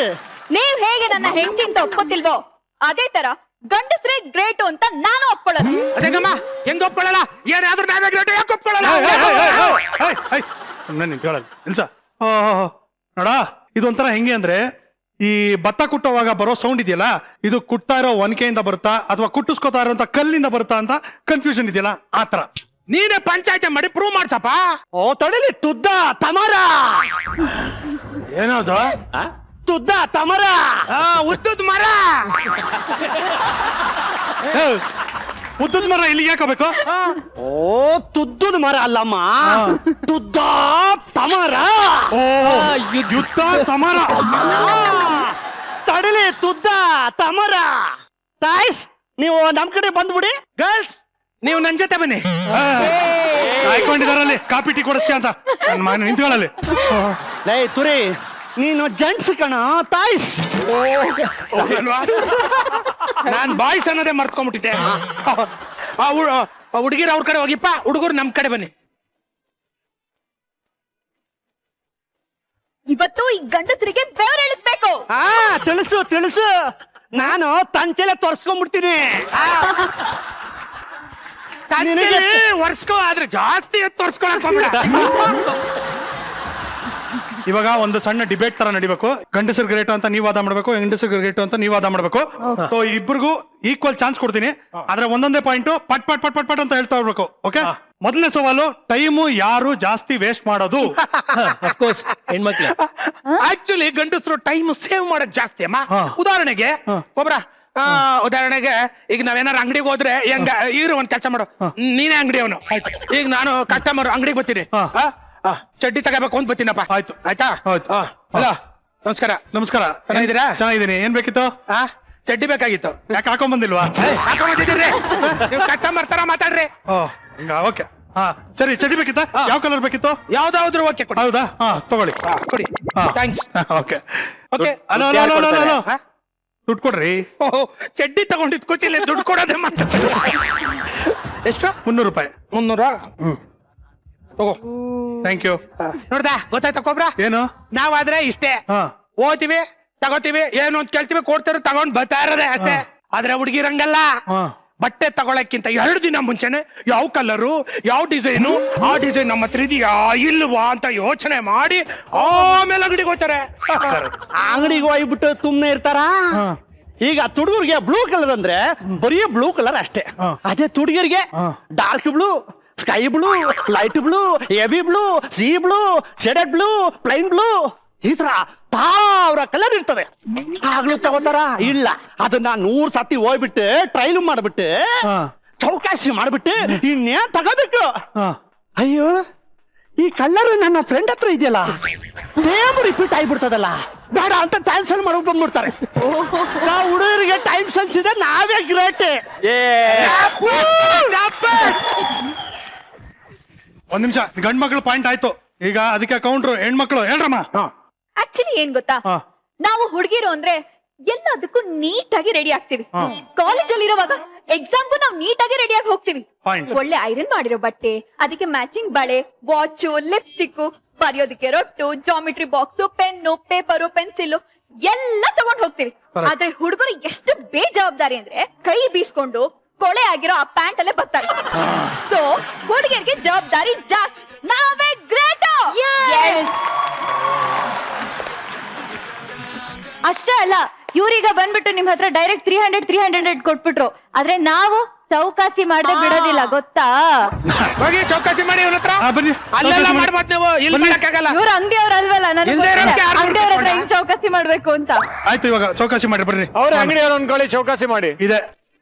[SPEAKER 3] ನೀವ್ ಹೇಗೆ ನನ್ನ ಹೆಂಡತಿ ಅಂತ ಒಪ್ಕೋತಿಲ್ವೋ ಅದೇ ತರ ಗಂಡಸ್ರೇ ಗ್ರೇಟು ಅಂತ ನಾನು ಒಪ್ಕೊಳ್ಳೋದು.
[SPEAKER 6] ಅದೇಗಮ್ಮ ಹೆಂಗ್ ಒಪ್ಕೊಳ್ಳಲ್ಲ? ಏನಾದ್ರೂ ನಾವೇ ಗ್ರೇಟ್ ಯಾಕೆ ಒಪ್ಕೊಳ್ಳಲ್ಲ?
[SPEAKER 1] ನಿಂತ್ಕೊಳ್ಳಲ್ಲ ಇಲ್ಸ. ನೋಡ, ಇದೊಂಥರ ಹೆಂಗೆ ಅಂದ್ರೆ, ಈ ಭತ್ತ ಕುಟ್ಟುವಾಗ ಬರೋ ಸೌಂಡ್ ಇದೆಯಲ್ಲ, ಇದು ಕುಟ್ತಾ ಇರೋ ಒನಕೆಯಿಂದ ಬರುತ್ತಾ ಅಥವಾ ಕುಟ್ಟಿಸ್ಕೊತಾ ಇರೋಂತ ಕಲ್ಲಿಂದ ಬರುತ್ತಾ ಅಂತ ಕನ್ಫ್ಯೂಷನ್ ಇದೆಯಲ್ಲ, ಆತರ.
[SPEAKER 6] ನೀನೇ ಪಂಚಾಯತಿ ಮಾಡಿ ಪ್ರೂವ್ ಮಾಡ್ಸಪ್ಪ. ಓ ತಡಿಲಿ, ತುದ್ದ ತಮರ.
[SPEAKER 1] ಏನದು?
[SPEAKER 6] ತುದ್ದ ತಮರ, ಉದ್ದದ ಮರ.
[SPEAKER 1] ಉದ್ದದ ಮರ ಇಲ್ಲಿಗೆ ಯಾಕಬೇಕು?
[SPEAKER 6] ಓ ತುದ್ದದ ಮರ ಅಲ್ಲಮ್ಮ, ತುದ್ದ ತಮರ.
[SPEAKER 1] ಓ, ಯುದ್ಧ ಸಮರ.
[SPEAKER 6] ತಡಿಲಿ, ತುದ್ದ ತಮರ. ತಾಯ್ಸ್, ನೀವು ನಮ್ ಕಡೆ ಬಂದ್ಬಿಡಿ. ಗರ್ಲ್ಸ್, ನೀವು ನನ್ ಜೊತೆ ಬನ್ನಿ.
[SPEAKER 1] ಕಾಯ್ಕೊಂಡಿದಾರಲ್ಲಿ ಕಾಪಿ ಟೀ ಕೊಡಿಸ್ತೀಯ ಅಂತ ನನ್ನ ಮಗನ ನಿಂತ್ಕೊಳ್ಳಲ್ಲಿ.
[SPEAKER 6] ಲೈ ತುರಿ, ನೀನು ಜೆಂಟ್ಸ್ ಕಣ. ತಾಯ್ಸ್, ನಾನ್ ಬಾಯ್ಸ್ ಅನ್ನೋದೇ ಮರ್ತ್ಕೊಂಡ್ಬಿಟ್ಟಿದ್ದೆ. ಹುಡುಗಿರ್ ಅವ್ರ ಕಡೆ ಹೋಗಿಪ್ಪ, ಹುಡುಗರು ನಮ್ ಕಡೆ ಬನ್ನಿ.
[SPEAKER 3] ಇವತ್ತು ಈ ಗಂಡಸರಿಗೆ ಬೆವರಿಳಿಸ್ಬೇಕು.
[SPEAKER 6] ತಿಳಿಸು ತಿಳಿಸು, ನಾನು ತಂಚೆಲೆ ತೋರ್ಸ್ಕೊಂಡ್ಬಿಡ್ತೀನಿ. ಒರ್ಸ್ಕೋ, ಆದ್ರೆ ಜಾಸ್ತಿ ತೋರ್ಸ್ಕೊಳಕ್
[SPEAKER 1] ಇವಾಗ ಒಂದು ಸಣ್ಣ ಡಿಬೇಟ್ ತರ ನಡಿಬೇಕು. ಗಂಡಸರು ಗ್ರೇಟ್ ಅಂತ ನೀವು ವಾದ ಮಾಡ್ಬೇಕು, ಹೆಂಗಸರು ಗ್ರೇಟ್ ಅಂತ ನೀವು ವಾದ ಮಾಡ್ಬೇಕು. ಸೊ ಇಬ್ಬರಿಗೂ ಈಕ್ವಲ್ ಚಾನ್ಸ್ ಕೊಡ್ತೀನಿ, ಆದ್ರೆ ಒಂದೊಂದೇ ಪಾಯಿಂಟ್ ಪಟ್ ಪಟ್ ಪಟ್ ಪಟ್ ಪಟ್ ಅಂತ ಹೇಳ್ತಾ ಇರ್ಬೇಕು. ಓಕೆ, ಮೊದಲನೇ ಸವಾಲು, ಟೈಮು ಯಾರು ಜಾಸ್ತಿ ವೇಸ್ಟ್ ಮಾಡೋದು.
[SPEAKER 5] ಅಫ್ಕೋರ್ಸ್ ಹೆಣ್ಮಕ್ಳು.
[SPEAKER 6] ಆಕ್ಚುಲಿ ಗಂಡಸರು ಟೈಮ್ ಸೇವ್ ಮಾಡಕ್ ಜಾಸ್ತಿ ಅಮ್ಮ. ಉದಾಹರಣೆಗೆ ಉದಾಹರಣೆಗೆ ಈಗ ನಾವೇನಾರು ಅಂಗಡಿಗೆ ಹೋದ್ರೆ ಹೆಂಗ ಇರು ಒಂದ್ ಕೆಲಸ ಮಾಡು, ನೀನೇ ಅಂಗಡಿ ಅವನು, ಈಗ ನಾನು ಕಸ್ಟಮರ್ ಅಂಗಡಿಗೆ ಬರ್ತೀನಿ, ಚಡ್ಡಿ ತಗೋಬೇಕು ಅಂತ ಬರ್ತೀನಪ್ಪ. ಆಯ್ತು, ಆಯ್ತಾ? ಹಲೋ, ನಮಸ್ಕಾರ.
[SPEAKER 1] ನಮಸ್ಕಾರ.
[SPEAKER 6] ಚೆನ್ನಾಗಿದ್ದೀರಾ?
[SPEAKER 1] ಚೆನ್ನಾಗಿದ್ದೀನಿ. ಏನ್ ಬೇಕಿತ್ತು?
[SPEAKER 6] ಚಡ್ಡಿ ಬೇಕಾಗಿತ್ತು.
[SPEAKER 1] ಯಾಕೆ ಹಾಕೊಂಡ್ ಬಂದಿಲ್ವಾ?
[SPEAKER 6] ಹಾಕೊಂಡಿದ್ದೀರಿ, ನೀವು ಕಸ್ಟಮರ್ ತರ ಮಾತಾಡ್ರಿ.
[SPEAKER 1] ಓಕೆ, ಹಾ ಸರಿ. ಚಡ್ಡಿ ಬೇಕಿತ್ತಾ? ಯಾವ ಕಲರ್ ಬೇಕಿತ್ತು?
[SPEAKER 6] ಯಾವ್ದಾದ್ರು ಓಕೆ ಕೊಡಿ.
[SPEAKER 1] ಹೌದಾ? ತಗೊಳ್ಳಿ.
[SPEAKER 6] ಕೊಡಿ. ಥ್ಯಾಂಕ್ಸ್.
[SPEAKER 1] Okay
[SPEAKER 6] okay.
[SPEAKER 1] ಹಲೋ, ದುಡ್ಡು ಕೊಡ್ರಿ.
[SPEAKER 6] ಚಡ್ಡಿ ತಗೊಂಡಿದ್ ಕುಚಿಲ್ಲ, ದುಡ್ಡು ಕೊಡೋದೇ ಮಾತಾಡ್ತಾರೆ. ಎಷ್ಟು?
[SPEAKER 1] 300 ರೂಪಾಯಿ.
[SPEAKER 6] 300? ತಗೋ.
[SPEAKER 1] Thank you.
[SPEAKER 6] ನೋಡ್ದಾ, ಗೊತ್ತಾಯ್ತಾ ಕೊಬ್ರ?
[SPEAKER 1] ಏನು?
[SPEAKER 6] ನಾವಾದ್ರೆ ಇಷ್ಟೇ, ಓದ್ತೀವಿ, ತಗೋತೀವಿ, ಏನು ಅಂತ ಕೇಳ್ತೀವಿ, ಕೊಡ್ತಾರೆ, ತಗೊಂಡ್ ಬರ್ತಾ ಇರೋದೇ ಅಷ್ಟೇ. ಆದ್ರೆ ಹುಡುಗಿರಂಗಲ್ಲ, ಬಟ್ಟೆ ತಗೊಳಕ್ಕಿಂತ 2 ದಿನ ಮುಂಚೆನೆ ಯಾವ ಕಲರು, ಯಾವ ಡಿಸೈನು, ಆ ಡಿಸೈನ್ ನಮ್ಮ ಹತ್ರ ಇದೆಯಾ ಇಲ್ವಾ ಅಂತ ಯೋಚನೆ ಮಾಡಿ ಆಮೇಲೆ ಅಂಗಡಿಗೆ ಹೋಗ್ತಾರೆ. ಅಂಗಡಿಗೆ ಹೋಗ್ಬಿಟ್ಟು ಸುಮ್ನೆ ಇರ್ತಾರ. ಈಗ ತುಡುಗರಿಗೆ ಬ್ಲೂ ಕಲರ್ ಅಂದ್ರೆ ಬರೀ ಬ್ಲೂ ಕಲರ್ ಅಷ್ಟೇ. ಅದೇ ತುಡುಗರಿಗೆ dark blue, sky blue, light blue, heavy blue, sea blue, shaded blue, plain blue, ಈ ತರ ತಾವ್ರ ಕಲರ್ ಇರ್ತದೆ. ಆಗ್ಲೂ ತಗೋತಾರ? ಇಲ್ಲ, ಅದನ್ನ 100 ಸತಿ ಹೋಗ್ಬಿಟ್ಟು ಟ್ರೈಲ್ ಮಾಡ್ಬಿಟ್ಟು ಚೌಕಾಸಿ ಮಾಡ್ಬಿಟ್ಟು ಇನ್ನೇನ್ ತಗೋಬೇಕು. ಅಯ್ಯೋ, ಈ ಕಲರ್ ನನ್ನ ಫ್ರೆಂಡ್ ಹತ್ರ ಇದೆಯಲ್ಲ, ಸೇಮ್ ರಿಪೀಟ್ ಆಗಿಬಿಡ್ತದಲ್ಲ, ಬೇಡ ಅಂತ ಕ್ಯಾನ್ಸಲ್ ಮಾಡೋಕೆ ಬಂದ್ಬಿಡ್ತಾರೆ. ಹುಡುಗರಿಗೆ ಟೈಮ್ ಸೆನ್ಸ್ ಇದೆ, ನಾವೇ ಗ್ರೇಟ್.
[SPEAKER 1] ಒಂದ್ ನಿಮಿಷ, ಗಂಡ್ ಮಕ್ಳು ಪಾಯಿಂಟ್ ಆಯ್ತು. ಈಗ ಅದಕ್ಕೆ ಕೌಂಟ್ರು ಹೆಣ್ಮಕ್ಳು ಹೇಳ್ರಮ್ಮ.
[SPEAKER 3] ಆಕ್ಚುಲಿ ಏನ್ ಗೊತ್ತಾ, ನಾವು ಹುಡುಗಿರು ಅಂದ್ರೆ ಎಲ್ಲದಕ್ಕೂ ನೀಟಾಗಿ ರೆಡಿ ಆಗ್ತೀವಿ. ಕಾಲೇಜಲ್ಲಿ ಇರುವಾಗ ಎಕ್ಸಾಮ್ಗೂ ನಾವು ನೀಟಾಗಿ ರೆಡಿಯಾಗಿ ಹೋಗ್ತೀವಿ. ಒಳ್ಳೆ ಐರನ್ ಮಾಡಿರೋ ಬಟ್ಟೆ, ಅದಕ್ಕೆ ಮ್ಯಾಚಿಂಗ್ ಬಳೆ, ವಾಚು, ಲಿಪ್ಸ್ಟಿಕ್, ಬರೆಯೋದಕ್ಕೆ ರೊಟ್ಟು, geometry box, pen, paper, pencil ಎಲ್ಲ ತಗೊಂಡ್ ಹೋಗ್ತೀವಿ. ಆದ್ರೆ ಹುಡುಗರು ಎಷ್ಟು ಬೇಜವಾಬ್ದಾರಿ ಅಂದ್ರೆ ಕೈ ಬೀಸ್ಕೊಂಡು ಕೊಳೆ ಆಗಿರೋ ಆ ಪ್ಯಾಂಟ್ ಅಲ್ಲೇ ಬರ್ತಾರೆ. ಸೊ ಹುಡುಗಿಯರಿಗೆ ಜವಾಬ್ದಾರಿ ಜಾಸ್ತಿ, ನಾವೇ ಗ್ರೇಟ್. ಅಷ್ಟೇ ಅಲ್ಲ, ಇವ್ರೀಗ ಬಂದ್ಬಿಟ್ಟು ನಿಮ್ ಹತ್ರ ಡೈರೆಕ್ಟ್ 300 ಕೊಟ್ಬಿಟ್ರು. ಆದ್ರೆ ನಾವು ಚೌಕಾಸಿ ಮಾಡದೆ ಬಿಡೋದಿಲ್ಲ ಗೊತ್ತಾ?
[SPEAKER 6] ಹೋಗಿ ಚೌಕಾಸಿ ಮಾಡಿ ಇವ್ರ ಹತ್ರ.
[SPEAKER 1] ಬನ್ನಿ
[SPEAKER 6] ಅಲ್ಲೆಲ್ಲ
[SPEAKER 1] ಚೌಕಾಸಿ ಮಾಡಿ.
[SPEAKER 6] ಮಾಡ್ಬೋದು ನೀವು, ಇಲ್ಲಿ ಮಾಡಕ್ಕಾಗಲ್ಲ.
[SPEAKER 3] ಇವ್ರ ಅಂಗಡಿಯವ್ರ ಅಲ್ವಲ್ಲ, ನನಗೆ
[SPEAKER 6] ಇಲ್ದೇ ಇರೋರ್ಗೆ ಯಾರು
[SPEAKER 3] ಅಂಗಡಿಯವ್ರ ಹತ್ರ
[SPEAKER 6] ಬಿಡ್ತಾರೆ?
[SPEAKER 3] ಹೆಂಗ್ ಚೌಕಾಸಿ ಮಾಡ್ಬೇಕು ಅಂತ.
[SPEAKER 1] ಆಯ್ತು ಇವಾಗ ಚೌಕಾಸಿ ಮಾಡಿ ಬರ್ರಿ.
[SPEAKER 2] ಅವ್ರ ಅಂಗಡಿಯವ್ರ ಅನ್ಕೊಳ್ಳಿ, ಚೌಕಾಸಿ ಮಾಡಿ.
[SPEAKER 1] ಇದೆ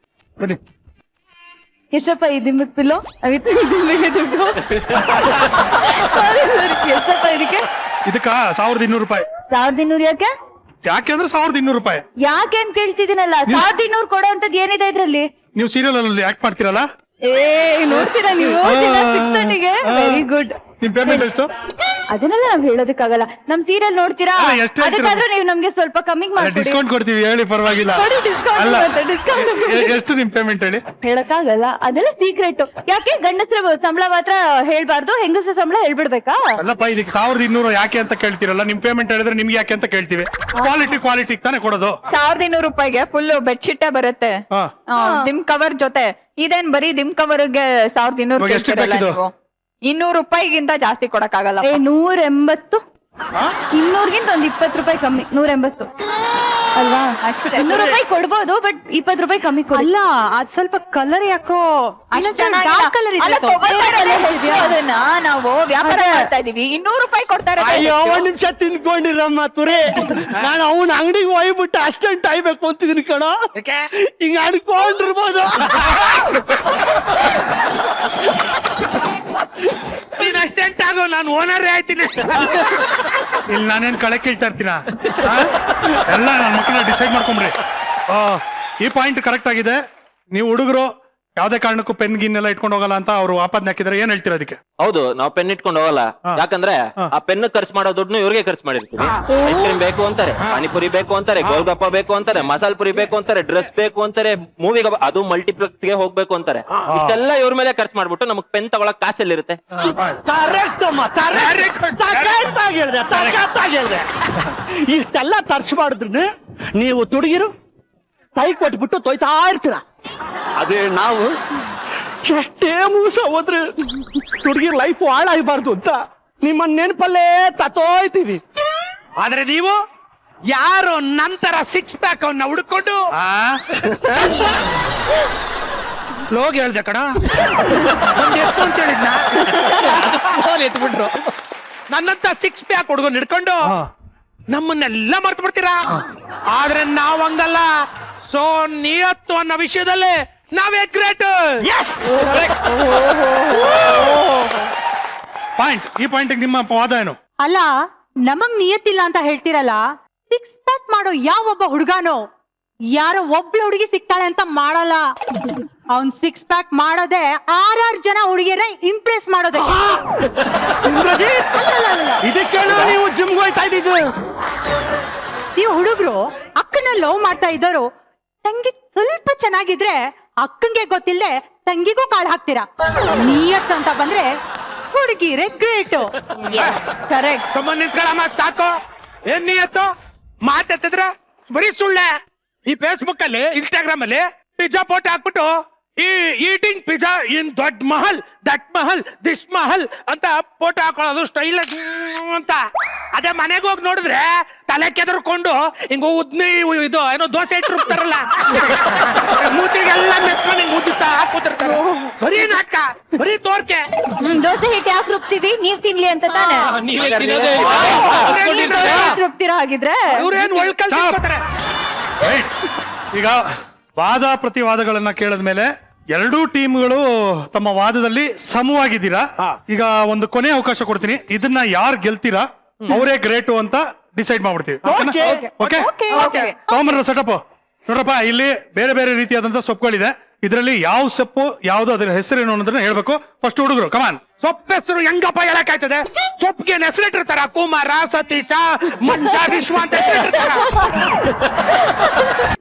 [SPEAKER 1] ಬನ್ನಿ.
[SPEAKER 3] ಎಷ್ಟಪ್ಪ ಈ ದಿಂಬಕ್ ಪಿಲ್ಲೋ? ದಿಂಬಿಗೆ ದುಡ್ಡು ಎಷ್ಟಪ್ಪ ಇದಕ್ಕೆ?
[SPEAKER 1] ಇದಕ್ಕ 1200 ರೂಪಾಯಿ.
[SPEAKER 3] 1200 ಯಾಕೆ?
[SPEAKER 1] ಯಾಕೆಂದ್ರೆ 1200 ರೂಪಾಯಿ.
[SPEAKER 3] ಯಾಕೆ ಅಂತ ಕೇಳ್ತಿದ್ದೀನಲ್ಲ. 1200 ಕೊಡೋ ಅಂತದ್ ಏನಿದೆ ಇದ್ರಲ್ಲಿ?
[SPEAKER 1] ನೀವು ಸೀರಿಯಲ್ ಅಲ್ಲಿ ಆಕ್ಟ್ ಮಾಡ್ತೀರಲ್ಲ,
[SPEAKER 3] ನೋಡ್ತೀರಾ ನೀವು? Very good.
[SPEAKER 1] ನಿಮ್ ಪೇಮೆಂಟ್ ಎಷ್ಟು?
[SPEAKER 3] ಅದನ್ನೆಲ್ಲ ನಾವ್ ಹೇಳೋದಕ್ಕಾಗಲ್ಲ. ನಮ್ ಸೀರಿಯಲ್ ನೋಡ್ತೀರಾ?
[SPEAKER 1] ಅಲ್ಲ, ಎಷ್ಟು ಹೇಳ್ತೀರಾ?
[SPEAKER 3] ಅದಕ್ಕಾದ್ರೂ ನೀವು ನಮ್ಗೆ ಸ್ವಲ್ಪ ಕಮ್ಮಿ ಮಾಡ್ಕೊಡಿ.
[SPEAKER 1] ಡಿಸ್ಕೌಂಟ್ ಕೊಡ್ತೀವಿ, ಹೇಳಿ ಪರವಾಗಿಲ್ಲ.
[SPEAKER 3] ಕೊಡಿ discount
[SPEAKER 1] ಅಲ್ಲ
[SPEAKER 3] ಮತ್ತೆ, discount.
[SPEAKER 1] ಎಷ್ಟು ನಿಮ್ ಪೇಮೆಂಟ್ ಹೇಳಿ?
[SPEAKER 3] ಹೇಳಕ್ಕಾಗಲ್ಲ, ಅದೆಲ್ಲ ಸೀಕ್ರೆಟ್. ಯಾಕೆ ಗಂಡಸ್ರ ಸಂಬಳ ಮಾತ್ರ ಹೇಳ್ಬಾರ್ದು, ಹೆಂಗಸ್ರ ಸಂಬಳ ಹೇಳ್ಬಿಡ್ಬೇಕಾ?
[SPEAKER 1] ಅಲ್ಲಪ್ಪ, ಇದಕ್ಕೆ 1200 ಯಾಕೆ ಅಂತ ಕೇಳ್ತೀರಲ್ಲ, ನಿಮ್ ಪೇಮೆಂಟ್ ಹೇಳಿದ್ರೆ ನಿಮ್ಗೆ ಯಾಕೆ ಅಂತ ಕೇಳ್ತೀವಿ. ಕ್ವಾಲಿಟಿ ತಾನೇ ಕೊಡೋದು.
[SPEAKER 8] 1200 ರೂಪಾಯಿಗೆ ಫುಲ್ ಬೆಡ್ಶೀಟೇ ಬರುತ್ತೆ,
[SPEAKER 1] ಹಾ.
[SPEAKER 8] ದಿಮ್ ಕವರ್ ಜೊತೆ. ಇದೇನ್ ಬರೀ ದಿಮ್ ಕವರ್ಗೆ 1200
[SPEAKER 1] ಇವಾಗ ಎಷ್ಟು ಬೇಕಿದು?
[SPEAKER 8] 200 ರೂಪಾಯಿಗಿಂತ ಜಾಸ್ತಿ ಕೊಡಕ್ಕಾಗಲ್ಲ.
[SPEAKER 3] 180. 200ಗಿಂತ ಒಂದ್ 20 ರೂಪಾಯಿ ಕಮ್ಮಿ. 180 ಅಲ್ವಾ? ಅಷ್ಟೇ. 200 ರೂಪಾಯಿ ಕೊಡ್ಬೋದು, ಬಟ್ 20 ರೂಪಾಯಿ ಕಮ್ಮಿ ಕೊಡಿ.
[SPEAKER 7] ಅಲ್ಲ ಅದ್ ಸ್ವಲ್ಪ ಕಲರ್ ಯಾಕೋ
[SPEAKER 8] ಅಷ್ಟ್ ಚೆನ್ನಾಗಿಲ್ಲ.
[SPEAKER 7] ಡಾರ್ಕ್ ಕಲರ್
[SPEAKER 8] ಅಲ್ಲ,
[SPEAKER 7] ಇದೆ.
[SPEAKER 8] ತಗೊಳ್ತಾರಲ್ಲ ಹೆಚ್ಚು ಅದನ್ನ ನಾವು ವ್ಯಾಪಾರ ಮಾಡ್ತಾ ಇದೀವಿ. 200 ರೂಪಾಯಿ ಕೊಡ್ತಾರೆ.
[SPEAKER 5] ಅಯ್ಯೋ, ಒಂದ್ ನಿಮಿಷ ತಿನ್ಕೊಂಡಿರಮ್ಮ ತುರಿ. ನಾನು ಅವನ ಅಂಗಡಿಗೆ ಹೋಗ್ಬಿಟ್ಟು ಅಷ್ಟೆಂಟ್ ಆಯ್ಬೇಕು ಅಂತಿದ್ದೀನಿ ಕಣ. ಹಿಂಗ ಅನ್ಕೊಂಡಿರ್ಬೋದು.
[SPEAKER 6] ನೀನ್ ಅಷ್ಟೆಂಟ್ ಆಗೋ, ನಾನು ಓನರ್ ಆಯ್ತೀನಿ.
[SPEAKER 1] ಇಲ್ಲಿ ನಾನೇನ್ ಕಳೆ ಕೇಳ್ತಾ ಇರ್ತೀನ? ಎಲ್ಲ ನನ್ನ ಮಕ್ಕಳನ್ನ ಡಿಸೈಡ್ ಮಾಡ್ಕೊಂಬ್ರಿ. ಈ ಪಾಯಿಂಟ್ ಕರೆಕ್ಟ್ ಆಗಿದೆ. ನೀವು ಹುಡುಗರು ಯಾವ್ದೇ ಕಾರಣಕ್ಕೂ ಪೆನ್ ಗಿನ್ ಎಲ್ಲ ಇಟ್ಕೊಂಡು ಹೋಗಲ್ಲ ಅಂತ ಅವ್ರು ಆಪಾದನೆ ಹಾಕಿದ್ರೆ ಏನ್ ಹೇಳ್ತೀರಾ ಅದಕ್ಕೆ?
[SPEAKER 4] ಹೌದು, ನಾವು ಪೆನ್ ಇಟ್ಕೊಂಡು ಹೋಗಲ್ಲ. ಯಾಕಂದ್ರೆ ಆ ಪೆನ್ ಖರ್ಚು ಮಾಡೋ ದುಡ್ಡು ಇವ್ರಿಗೆ ಖರ್ಚು ಮಾಡಿರ್ತೀವಿ. ಐಸ್ ಕ್ರೀಮ್ ಬೇಕು ಅಂತಾರೆ, ಪಾನಿಪುರಿ ಬೇಕು ಅಂತಾರೆ, ಗೋಲ್ಗಪ್ಪ ಬೇಕು ಅಂತಾರೆ, ಮಸಾಲ ಪುರಿ ಬೇಕು ಅಂತಾರೆ, ಡ್ರೆಸ್ ಬೇಕು ಅಂತಾರೆ, ಮೂವಿಗೆ ಅದು ಮಲ್ಟಿಪ್ಲೆಕ್ಸ್ ಗೆ ಹೋಗ್ಬೇಕು ಅಂತಾರೆ. ಇಷ್ಟೆಲ್ಲ ಇವ್ರ ಮೇಲೆ ಖರ್ಚು ಮಾಡ್ಬಿಟ್ಟು ನಮಗ್ ಪೆನ್ ತಗೊಳಕ್ ಕಾಸೆಲ್ಲಿರುತ್ತೆ?
[SPEAKER 5] ಇಷ್ಟೆಲ್ಲ ಖರ್ಚು ಮಾಡಿದ್ರು ನೀವು ತುಡುಗಿರು ಕೈ ಕೊಟ್ಬಿಟ್ಟು ತೊಯ್ತಾ ಇರ್ತೀರ. ಅದೇ ನಾವು ಎಷ್ಟೇ ಮೂಸ ಹೋದ್ರೆ ತುಡುಗಿರ್ ಲೈಫ್ ಹಾಳಾಗಬಾರ್ದು ಅಂತ ನಿಮ್ಮ ನೆನಪಲ್ಲೇ ತತೋಯ್ತೀವಿ.
[SPEAKER 6] ಆದ್ರೆ ನೀವು ಯಾರು ನಂತರ 6 ಪ್ಯಾಕ್ ಅವನ್ನ ಹುಡ್ಕೊಂಡು ಲೋಗ್ ಹೇಳ್ದೆ ಕಣ. ಎಷ್ಟು ಅಂತ ಹೇಳಿದ್ನ?
[SPEAKER 5] ಎತ್ಬಿಟ್ರು.
[SPEAKER 6] ನನ್ನಂತ 6 ಪ್ಯಾಕ್ ಹುಡ್ಕೊಂಡು ಹಿಡ್ಕೊಂಡು ನಮ್ಮನ್ನೆಲ್ಲ ಮರ್ತು ಬಿಡ್ತೀರಾ. ಆದ್ರೆ ನಾವ್ ಹಂಗಲ್ಲ. ಸೊ ನಿಯತ್ತು ಅನ್ನೋ ವಿಷಯದಲ್ಲಿ ನಾವೇ ಗ್ರೇಟ್.
[SPEAKER 1] ಪಾಯಿಂಟ್. ಈ ಪಾಯಿಂಟ್ ನಿಮ್ಮ ವಾದ ಏನು?
[SPEAKER 7] ಅಲ್ಲ ನಮಗ್ ನಿಯತ್ತಿಲ್ಲ ಅಂತ ಹೇಳ್ತಿರಲ್ಲ. 6 ಪ್ಯಾಕ್ ಮಾಡೋ ಯಾವೊಬ್ಬ ಹುಡುಗಾನೋ ಯಾರೋ ಒಬ್ಳು ಹುಡುಗಿ ಸಿಗ್ತಾಳೆ ಅಂತ ಮಾಡಲ್ಲ. ಅವ್ನ್ 6 ಪ್ಯಾಕ್ ಮಾಡೋದೇ 6 ಜನ ಹುಡುಗಿಯರ ಇಂಪ್ರೆಸ್ ಮಾಡೋದಕ್ಕೆ.
[SPEAKER 5] ಇದಕ್ಕೆ ನೀವು ಜಿಮ್ಗೆ ಹೋಯ್ತಾ ಇದ್ದಿದ್ದು.
[SPEAKER 7] ನೀವು ಹುಡುಗರು ಅಕ್ಕನ ಲವ್ ಮಾಡ್ತಾ ಇದ್ದವರು ತಂಗಿ ಸ್ವಲ್ಪ ಚೆನ್ನಾಗಿದ್ರೆ ಅಕ್ಕಂಗೆ ಗೊತ್ತಿಲ್ಲದೆ ತಂಗಿಗೂ ಕಾಳು ಹಾಕ್ತೀರಾ. ನಿಯತ್ ಅಂತ ಬಂದ್ರೆ ಹುಡುಗಿರೇ ಗ್ರೇಟು.
[SPEAKER 3] ಕರೆಕ್ಟ್.
[SPEAKER 6] ಸುಮ್ಮನೆ ನಿಂತ್ಕೊಳ್ಳಮ್ಮ, ಸಾಕು. ಏನ್ ನಿಯತ್ತು ಮಾತೆತ್ತಿದ್ರೆ ಬರೀ ಸುಳ್ಳೆ. ಈ ಫೇಸ್ಬುಕ್ ಅಲ್ಲಿ, ಇನ್ಸ್ಟಾಗ್ರಾಮ್ ಅಲ್ಲಿ ಪಿಜ್ಜಾ ಫೋಟೋ ಹಾಕ್ಬಿಟ್ಟು ಈಟಿಂಗ್ ಪಿಜ್ಜಾ ಇನ್ ದೊಡ್ಡ ಮಹಲ್, ದಟ್ ಮಹಲ್, ದಿಸ್ ಮಹಲ್ ಅಂತ ಫೋಟೋ ಹಾಕೊಳ್ಳೋದು ಸ್ಟೈಲ್ ಅಂತ. ಅದೇ ಮನೆಗೆ ಹೋಗಿ ನೋಡಿದ್ರೆ ತಲೆ ಕೆದರ್ಕೊಂಡು ಹಿಂಗ ಉದ್ನಿ ಇದು ಏನೋ ದೋಸೆ ಇಟ್ಟು ರುಬ್ತಾರಲ್ಲ, ಮೂತಿಗೆಲ್ಲ ಮೆತ್ಕೊಂಡು ಹಿಂಗ್ ಉದ್ದುತ್ತಾ ಕೂತಿರ್ತಾರೆ. ಬರೀ ನಾಟಕ, ಬರೀ ತೋರ್ಕೆ.
[SPEAKER 3] ದೋಸೆ ಹಿಟ್ಟು ಯಾಕೆ ರುಬ್ತೀವಿ? ನೀವ್ ತಿನ್ಲಿ ಅಂತ ತಾನೆ ರುಬ್ತೀರಾ? ಹಾಗಿದ್ರೆ
[SPEAKER 6] ಇವ್ರೇನ್ ಒಳ್ಕಲ್ತಾರೆ.
[SPEAKER 1] Right. ಈಗ ವಾದ ಪ್ರತಿವಾದಗಳನ್ನ ಕೇಳಿದ ಮೇಲೆ ಎರಡೂ ಟೀಮ್ಗಳು ತಮ್ಮ ವಾದದಲ್ಲಿ ಸಮವಾಗಿದ್ದೀರಾ. ಈಗ ಒಂದು ಕೊನೆ ಅವಕಾಶ ಕೊಡ್ತೀನಿ. ಇದನ್ನ ಯಾರು ಗೆಲ್ತೀರಾ ಅವರೇ ಗ್ರೇಟು ಅಂತ ಡಿಸೈಡ್ ಮಾಡ್ಬಿಡ್ತೀವಿ. ಓಕೆ, ತಗೊಂಬರ್ರ ಸೆಟಪ್. ನೋಡ್ರಪ್ಪ, ಇಲ್ಲಿ ಬೇರೆ ಬೇರೆ ರೀತಿಯಾದಂತ ಸೊಪ್ಪುಗಳಿದೆ. ಇದರಲ್ಲಿ ಯಾವ ಸೊಪ್ಪು ಯಾವ್ದು, ಅದರ ಹೆಸರೇನು ಅನ್ನೋದನ್ನ ಹೇಳ್ಬೇಕು. ಫಸ್ಟ್ ಹುಡುಗರು ಕಮಾನ್.
[SPEAKER 6] ಸೊಪ್ಪು ಹೆಸರು ಹೆಂಗಪ್ಪ ಹೇಳಕ್ಕಾಯ್ತದೆ? ಸೊಪ್ಪಿಗೆ ಹೆಸರಿಟ್ಟಿರ್ತಾರ, ಕುಮಾರ, ಸತೀಶ, ಮಂಜ, ವಿಶ್ವ ಅಂತ ಹೆಸರಿಟ್ಟಿರ್ತಾರ.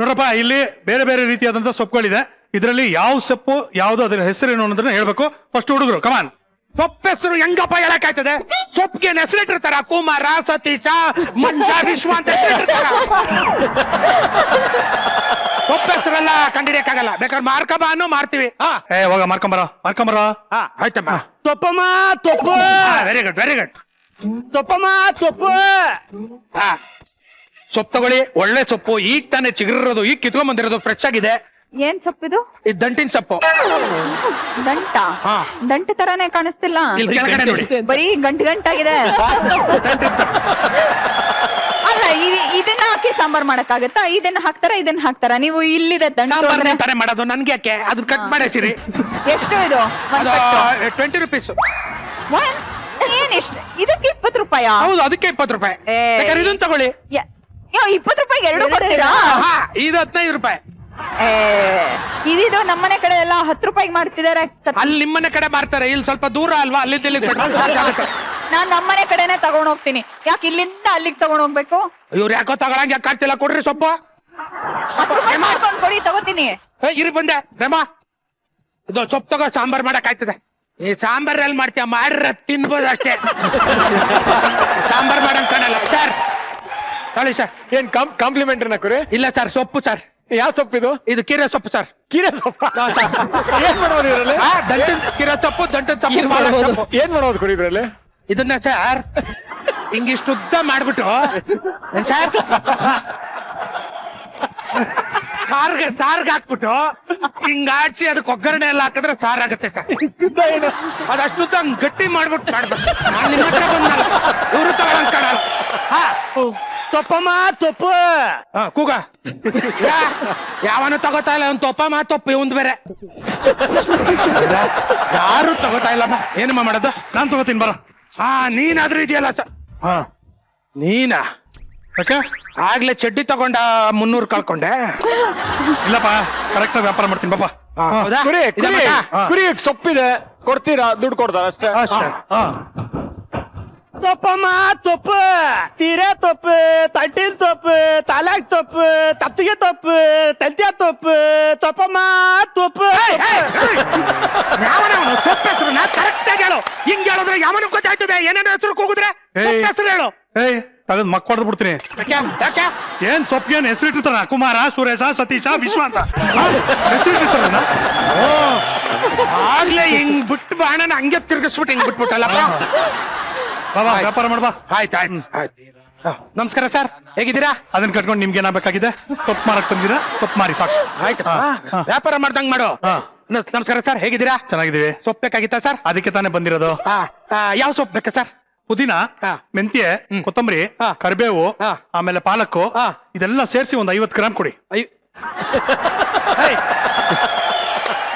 [SPEAKER 1] ನೋಡ್ರಪ್ಪ, ಇಲ್ಲಿ ಬೇರೆ ಬೇರೆ ರೀತಿಯಾದಂತ ಸೊಪ್ಪುಗಳಿದೆ. ಇದರಲ್ಲಿ ಯಾವ ಸೊಪ್ಪು ಯಾವ್ದು, ಅದರ ಹೆಸರೇನು ಅನ್ನೋದನ್ನ ಹೇಳ್ಬೇಕು. ಫಸ್ಟ್ ಹುಡುಗರು ಕಮಾನ್.
[SPEAKER 6] ಸೊಪ್ಪು ಹೆಸರು ಹೆಂಗಪ್ಪ ಹೇಳಕ್ಕಾಯ್ತದೆ? ಸೊಪ್ಪಿಗೆ ಹೆಸರಿಟ್ಟಿರ್ತಾರ, ಕುಮಾರ, ಸತೀಶ, ಮಂಜ, ವಿಶ್ವ ಅಂತ ಹೆಸರಿಟ್ಟಿರ್ತಾರ. ಸೊಪ್ಪು ಹೆಸರೆಲ್ಲ ಕಂಡಿಡಿಯಕ್ಕಾಗಲ್ಲ. ಬೇಕಾದ್ರೆ ಮಾರ್ಕಬಾನು ಮಾಡ್ತೀವಿ.
[SPEAKER 1] ಹೋಗ ಮಾರ್ಕೊಂಬರ.
[SPEAKER 6] ಆಯ್ತಮ್ಮ.
[SPEAKER 5] ತೊಪ್ಪಮ್ಮ ತೊಪ್ಪು.
[SPEAKER 6] Very good, very good.
[SPEAKER 5] ತೊಪ್ಪಮ್ಮ ತೊಪ್ಪು.
[SPEAKER 6] ಸೊಪ್ಪು ತಗೊಳ್ಳಿ, ಒಳ್ಳೆ ಸೊಪ್ಪು. ಈಗ ತಾನೇ ಚಿಗುರಿರೋದು, ಈಗ ಕಿತ್ಕೊಂಡ್ ಬಂದಿರೋದು, ಫ್ರೆಶ್ ಆಗಿದೆ.
[SPEAKER 8] ಏನ್ ಸೊಪ್ಪಿದು?
[SPEAKER 6] ಇದು ದಂಟಿನ ಸೊಪ್ಪು.
[SPEAKER 8] ದಂಟ?
[SPEAKER 6] ಹಾ.
[SPEAKER 8] ದಂಟ ತರಾನೇ ಕಾಣಿಸ್ತಿಲ್ಲ.
[SPEAKER 6] ಇಲ್ಲಿ ಕೆಳಗಡೆ ನೋಡಿ.
[SPEAKER 8] ಬರೀ ಗಂಟಾಗಿದೆ. ಅಲ್ಲ ಇದನ್ನ ಹಾಕಿ ಸಾಂಬಾರ್ ಮಾಡಕ್ಕಾಗತ್ತಾ? ಇದನ್ನ ಹಾಕ್ತಾರ ನೀವು ಇಲ್ಲಿದೆ ದಂಟು
[SPEAKER 6] ಸಾಂಬಾರ್
[SPEAKER 8] ಅಂದ್ರೆ?
[SPEAKER 6] ತಾರೆ ಮಾಡೋದು ನನ್ಗೆ ಯಾಕೆ, ಅದನ್ನ ಕಟ್ ಮಾಡೇಸಿರಿ.
[SPEAKER 8] ಎಷ್ಟು ಇದು?
[SPEAKER 6] 20 rupees.
[SPEAKER 8] ಏನ್ ಎಷ್ಟು? ಇದಕ್ಕೆ 20 ರೂಪಾಯ?
[SPEAKER 6] ಹೌದು, ಅದಕ್ಕೆ 20 ರೂಪಾಯಿ.
[SPEAKER 8] ಏ.
[SPEAKER 6] ಬೇಕಾದ್ರೆ ಇದನ್ನ ತಗೊಳ್ಳಿ.
[SPEAKER 8] 20 ರೂಪಾಯಿಗೆ ಎರಡು ಕೊಡ್ತೀರಾ?
[SPEAKER 6] ಹಾ, ಇದು 15 ರೂಪಾಯಿ.
[SPEAKER 8] ಇದಿದು ನಮ್ಮನೆ ಕಡೆ ಎಲ್ಲ 10 ರೂಪಾಯಿಗೆ ಮಾರ್ತಿದಾರೆ.
[SPEAKER 6] ಅಲ್ಲಿ ನಿಮ್ಮನೆ ಕಡೆ ಮಾರ್ತಾರೆ, ಇಲ್ಲಿ ಸ್ವಲ್ಪ ದೂರ ಅಲ್ವಾ, ಅಲ್ಲಿಂದ ಇಲ್ಲಿಗೆ petrol ಆಗುತ್ತೆ.
[SPEAKER 8] ನಾನ್ ನಮ್ಮನೆ ಕಡೆನೆ ತಗೊಂಡ್ ಹೋಗ್ತೀನಿ. ಯಾಕೆ ಇಲ್ಲಿಂದ ಅಲ್ಲಿಗೆ ತಗೊಂಡ್ ಹೋಗ್ಬೇಕು?
[SPEAKER 6] ಇವ್ರು ಯಾಕೋ ತಗೊಳಂಗ್ ಯಾಕೆ ಆಗ್ತಿಲ್ಲ, ಕೊಡ್ರಿ ಸೊಪ್ಪು.
[SPEAKER 8] ಮಾಡ್ಕೊಂಡ್ ಕೊಡಿ, ತಗೋತೀನಿ.
[SPEAKER 6] ಇರಿ ಬಂದೆ ರೇಮಾ, ಇದು ಸೊಪ್ಪು ತಗೋ, ಸಾಂಬಾರ್ ಮಾಡಕ್ ಆಯ್ತದೆ. ಈ ಸಾಂಬಾರ್ ಎಲ್ಲಿ ಮಾಡ್ತೀಯ, ಮಾಡ್ರ ತಿನ್ಬೋದು ಅಷ್ಟೇ. ಸಾಂಬಾರ್ ಮಾಡಂಗ್ ಕಾಣಲ್ಲ ಸರ್. ಹೇಳಿ ಸರ್.
[SPEAKER 2] ಏನ್ ಕಾಂಪ್ಲಿಮೆಂಟ್ರಿ ನಕುರಿ?
[SPEAKER 6] ಇಲ್ಲ ಸರ್, ಸೊಪ್ಪು ಸರ್.
[SPEAKER 2] ಯಾವ ಸೊಪ್ಪಿದು?
[SPEAKER 6] ಇದು ಕೀರೆ ಸೊಪ್ಪು ಸರ್.
[SPEAKER 2] ಕೀರೆ ಸೊಪ್ಪ? ಏನ್ ಮಾಡೋದು ಇದ್ರಲ್ಲಿ?
[SPEAKER 6] ಕೀರೆ ಸೊಪ್ಪು, ದಂಟದ ಸೊಪ್ಪು.
[SPEAKER 2] ಏನ್ ಮಾಡೋದು ಕುರಿ ಇದ್ರಲ್ಲಿ?
[SPEAKER 6] ಇದನ್ನ ಸರ್ ಹಿಂಗಿಷ್ಟು ಉದ್ದ ಮಾಡ್ಬಿಟ್ಟು ಸರ್ ಸಾರ್ಗೆ ಹಾಕ್ಬಿಟ್ಟು ಹಿಂಗ ಆಡ್ಸಿ ಅದಕ್ಕೆ ಒಗ್ಗರಣೆ ಎಲ್ಲ ಹಾಕಿದ್ರೆ ಸಾರ್ ಆಗುತ್ತೆ ಸರ್. ಅದಷ್ಟು ಗಟ್ಟಿ ಮಾಡ್ಬಿಟ್ಟು ಮಾಡ್ಬೇಕು. ನಾನ್ ನಿಮ್ ಹತ್ರ ಬಂದ್ನಲ್ಲ, ಇವ್ರು ತಗೊಳಂಗ್ ಕಾಣಲ್ಲ. ಹಾ,
[SPEAKER 5] ತೊಪ್ಪಮ್ಮ ತೊಪ್ಪು.
[SPEAKER 6] ಕೂಗ ಯಾವನು ತಗೋತಾ ಇಲ್ಲ, ಅವ್ನು ತೊಪ್ಪಮ್ಮ ತೊಪ್ಪು ಇವಂದ್ ಬೇರೆ. ಯಾರು ತಗೋತಾ ಇಲ್ಲಮ್ಮ. ಏನಮ್ಮ ಮಾಡೋದು?
[SPEAKER 1] ನಾನ್ ತಗೋತೀನಿ ಬರ.
[SPEAKER 6] ಹಾ, ನೀನಾದ್ರೂ ಇದೆಯಲ್ಲ ಸರ್.
[SPEAKER 1] ಹಾ,
[SPEAKER 6] ನೀನಾ?
[SPEAKER 1] ಯಾಕೆ?
[SPEAKER 6] ಆಗ್ಲೇ ಚಡ್ಡಿ ತಗೊಂಡ 300 ಕಳ್ಕೊಂಡೆ.
[SPEAKER 1] ಇಲ್ಲಪ್ಪ, ಕರೆಕ್ಟ್ ಆಗಿ ವ್ಯಾಪಾರ ಮಾಡ್ತೀನಿ ಬಾಪ.
[SPEAKER 6] ಹೌದಾ?
[SPEAKER 2] ಕುರಿ
[SPEAKER 6] ಇದೆ ಮಗ?
[SPEAKER 2] ಕುರಿ ಸೊಪ್ಪಿದೆ, ಕೊಡ್ತೀರಾ? ದುಡ್ಡು ಕೊಡ್ತಾರ ಅಷ್ಟೇ.
[SPEAKER 1] ಅಷ್ಟೇ. ಹಾ.
[SPEAKER 5] ತೊಪ್ಪಮ್ಮ ತೊಪ್ಪು, ತೀರೆ ತೊಪ್ಪು, ತಟ್ಟಿನ ತೊಪ್ಪು, ತಾಲಾಕ್ ತೊಪ್ಪು, ತತ್ತಿಗೆ ತೊಪ್ಪು, ತಲ್ತಿಯ ತೊಪ್ಪು, ತೊಪ್ಪಮ್ಮ ತೊಪ್ಪು.
[SPEAKER 6] ಯಾವನವನು ಸೊಪ್ಪು ಹೆಸರು ನಾ ಕರೆಕ್ಟ್ ಆಗಿ ಹೇಳು. ಹಿಂಗ್ ಹೇಳಿದ್ರೆ ಯಾವನು ಗೊತ್ತಾಯ್ತದೆ. ಏನೇನೋ ಹೆಸರು ಕೂಗಿದ್ರೆ ಸೊಪ್ಪು ಹೆಸರು ಹೇಳು.
[SPEAKER 1] ಏಯ್, ತಗದ್ ಮಕ್ ಹೊಡೆದು ಬಿಡ್ತೀನಿ.
[SPEAKER 6] ಯಾಕೆ?
[SPEAKER 1] ಏನ್ ಸೊಪ್ಪಿಗೇನ್ ಹೆಸರಿಟ್ಟಿರ್ತಾರ? ಕುಮಾರ, ಸುರೇಶ, ಸತೀಶ, ವಿಶ್ವ ಅಂತ ಹೆಸರಿಟ್ಟಿರ್ತಾರ.
[SPEAKER 6] ಆಗ್ಲೇ ಹಿಂಗ್ ಬಿಟ್ಟು ಬಾಣನ ಹಂಗೆ ತಿರ್ಗಿಸ್ಬಿಟ್ಟು ಹಿಂಗ್ ಬಿಟ್ಬಿಟ್ಟಲ್ಲಪ್ಪ.
[SPEAKER 1] ಬಾಬಾ, ವ್ಯಾಪಾರ ಮಾಡ್ಬಾ.
[SPEAKER 6] ಆಯ್ತು ಆಯ್ತು ಆಯ್ತು. ನಮಸ್ಕಾರ ಸರ್, ಹೇಗಿದ್ದೀರಾ?
[SPEAKER 1] ಅದನ್ನ ಕಟ್ಕೊಂಡು ನಿಮ್ಗೆ ಏನಾಗಬೇಕಾಗಿದೆ? ಸೊಪ್ಪು ಮಾರಕ್ ಬಂದಿರಾ? ಸೊಪ್ಪು ಮಾರಿ ಸಾಕು.
[SPEAKER 6] ಆಯ್ತು, ವ್ಯಾಪಾರ ಮಾಡ್ದಂಗ್ ಮಾಡು.
[SPEAKER 1] ಹಾ.
[SPEAKER 6] ನಮಸ್ಕಾರ ಸರ್, ಹೇಗಿದ್ದೀರಾ?
[SPEAKER 1] ಚೆನ್ನಾಗಿದ್ದೀವಿ.
[SPEAKER 6] ಸೊಪ್ಪು ಬೇಕಾಗಿತ್ತಾ ಸರ್?
[SPEAKER 1] ಅದಕ್ಕೆ ತಾನೇ ಬಂದಿರೋದು.
[SPEAKER 6] ಯಾವ ಸೊಪ್ಪು ಬೇಕಾ ಸರ್?
[SPEAKER 1] ಪುದೀನ,
[SPEAKER 6] ಹಾ.
[SPEAKER 1] ಮೆಂತ್ಯ,
[SPEAKER 6] ಹ್ಮ್.
[SPEAKER 1] ಕೊತ್ತಂಬರಿ,
[SPEAKER 6] ಹಾ.
[SPEAKER 1] ಕರಿಬೇವು,
[SPEAKER 6] ಹಾ.
[SPEAKER 1] ಆಮೇಲೆ ಪಾಲಕ್ಕು,
[SPEAKER 6] ಹಾ.
[SPEAKER 1] ಇದೆಲ್ಲ ಸೇರಿಸಿ ಒಂದು 50 ಗ್ರಾಮ್ ಕೊಡಿ.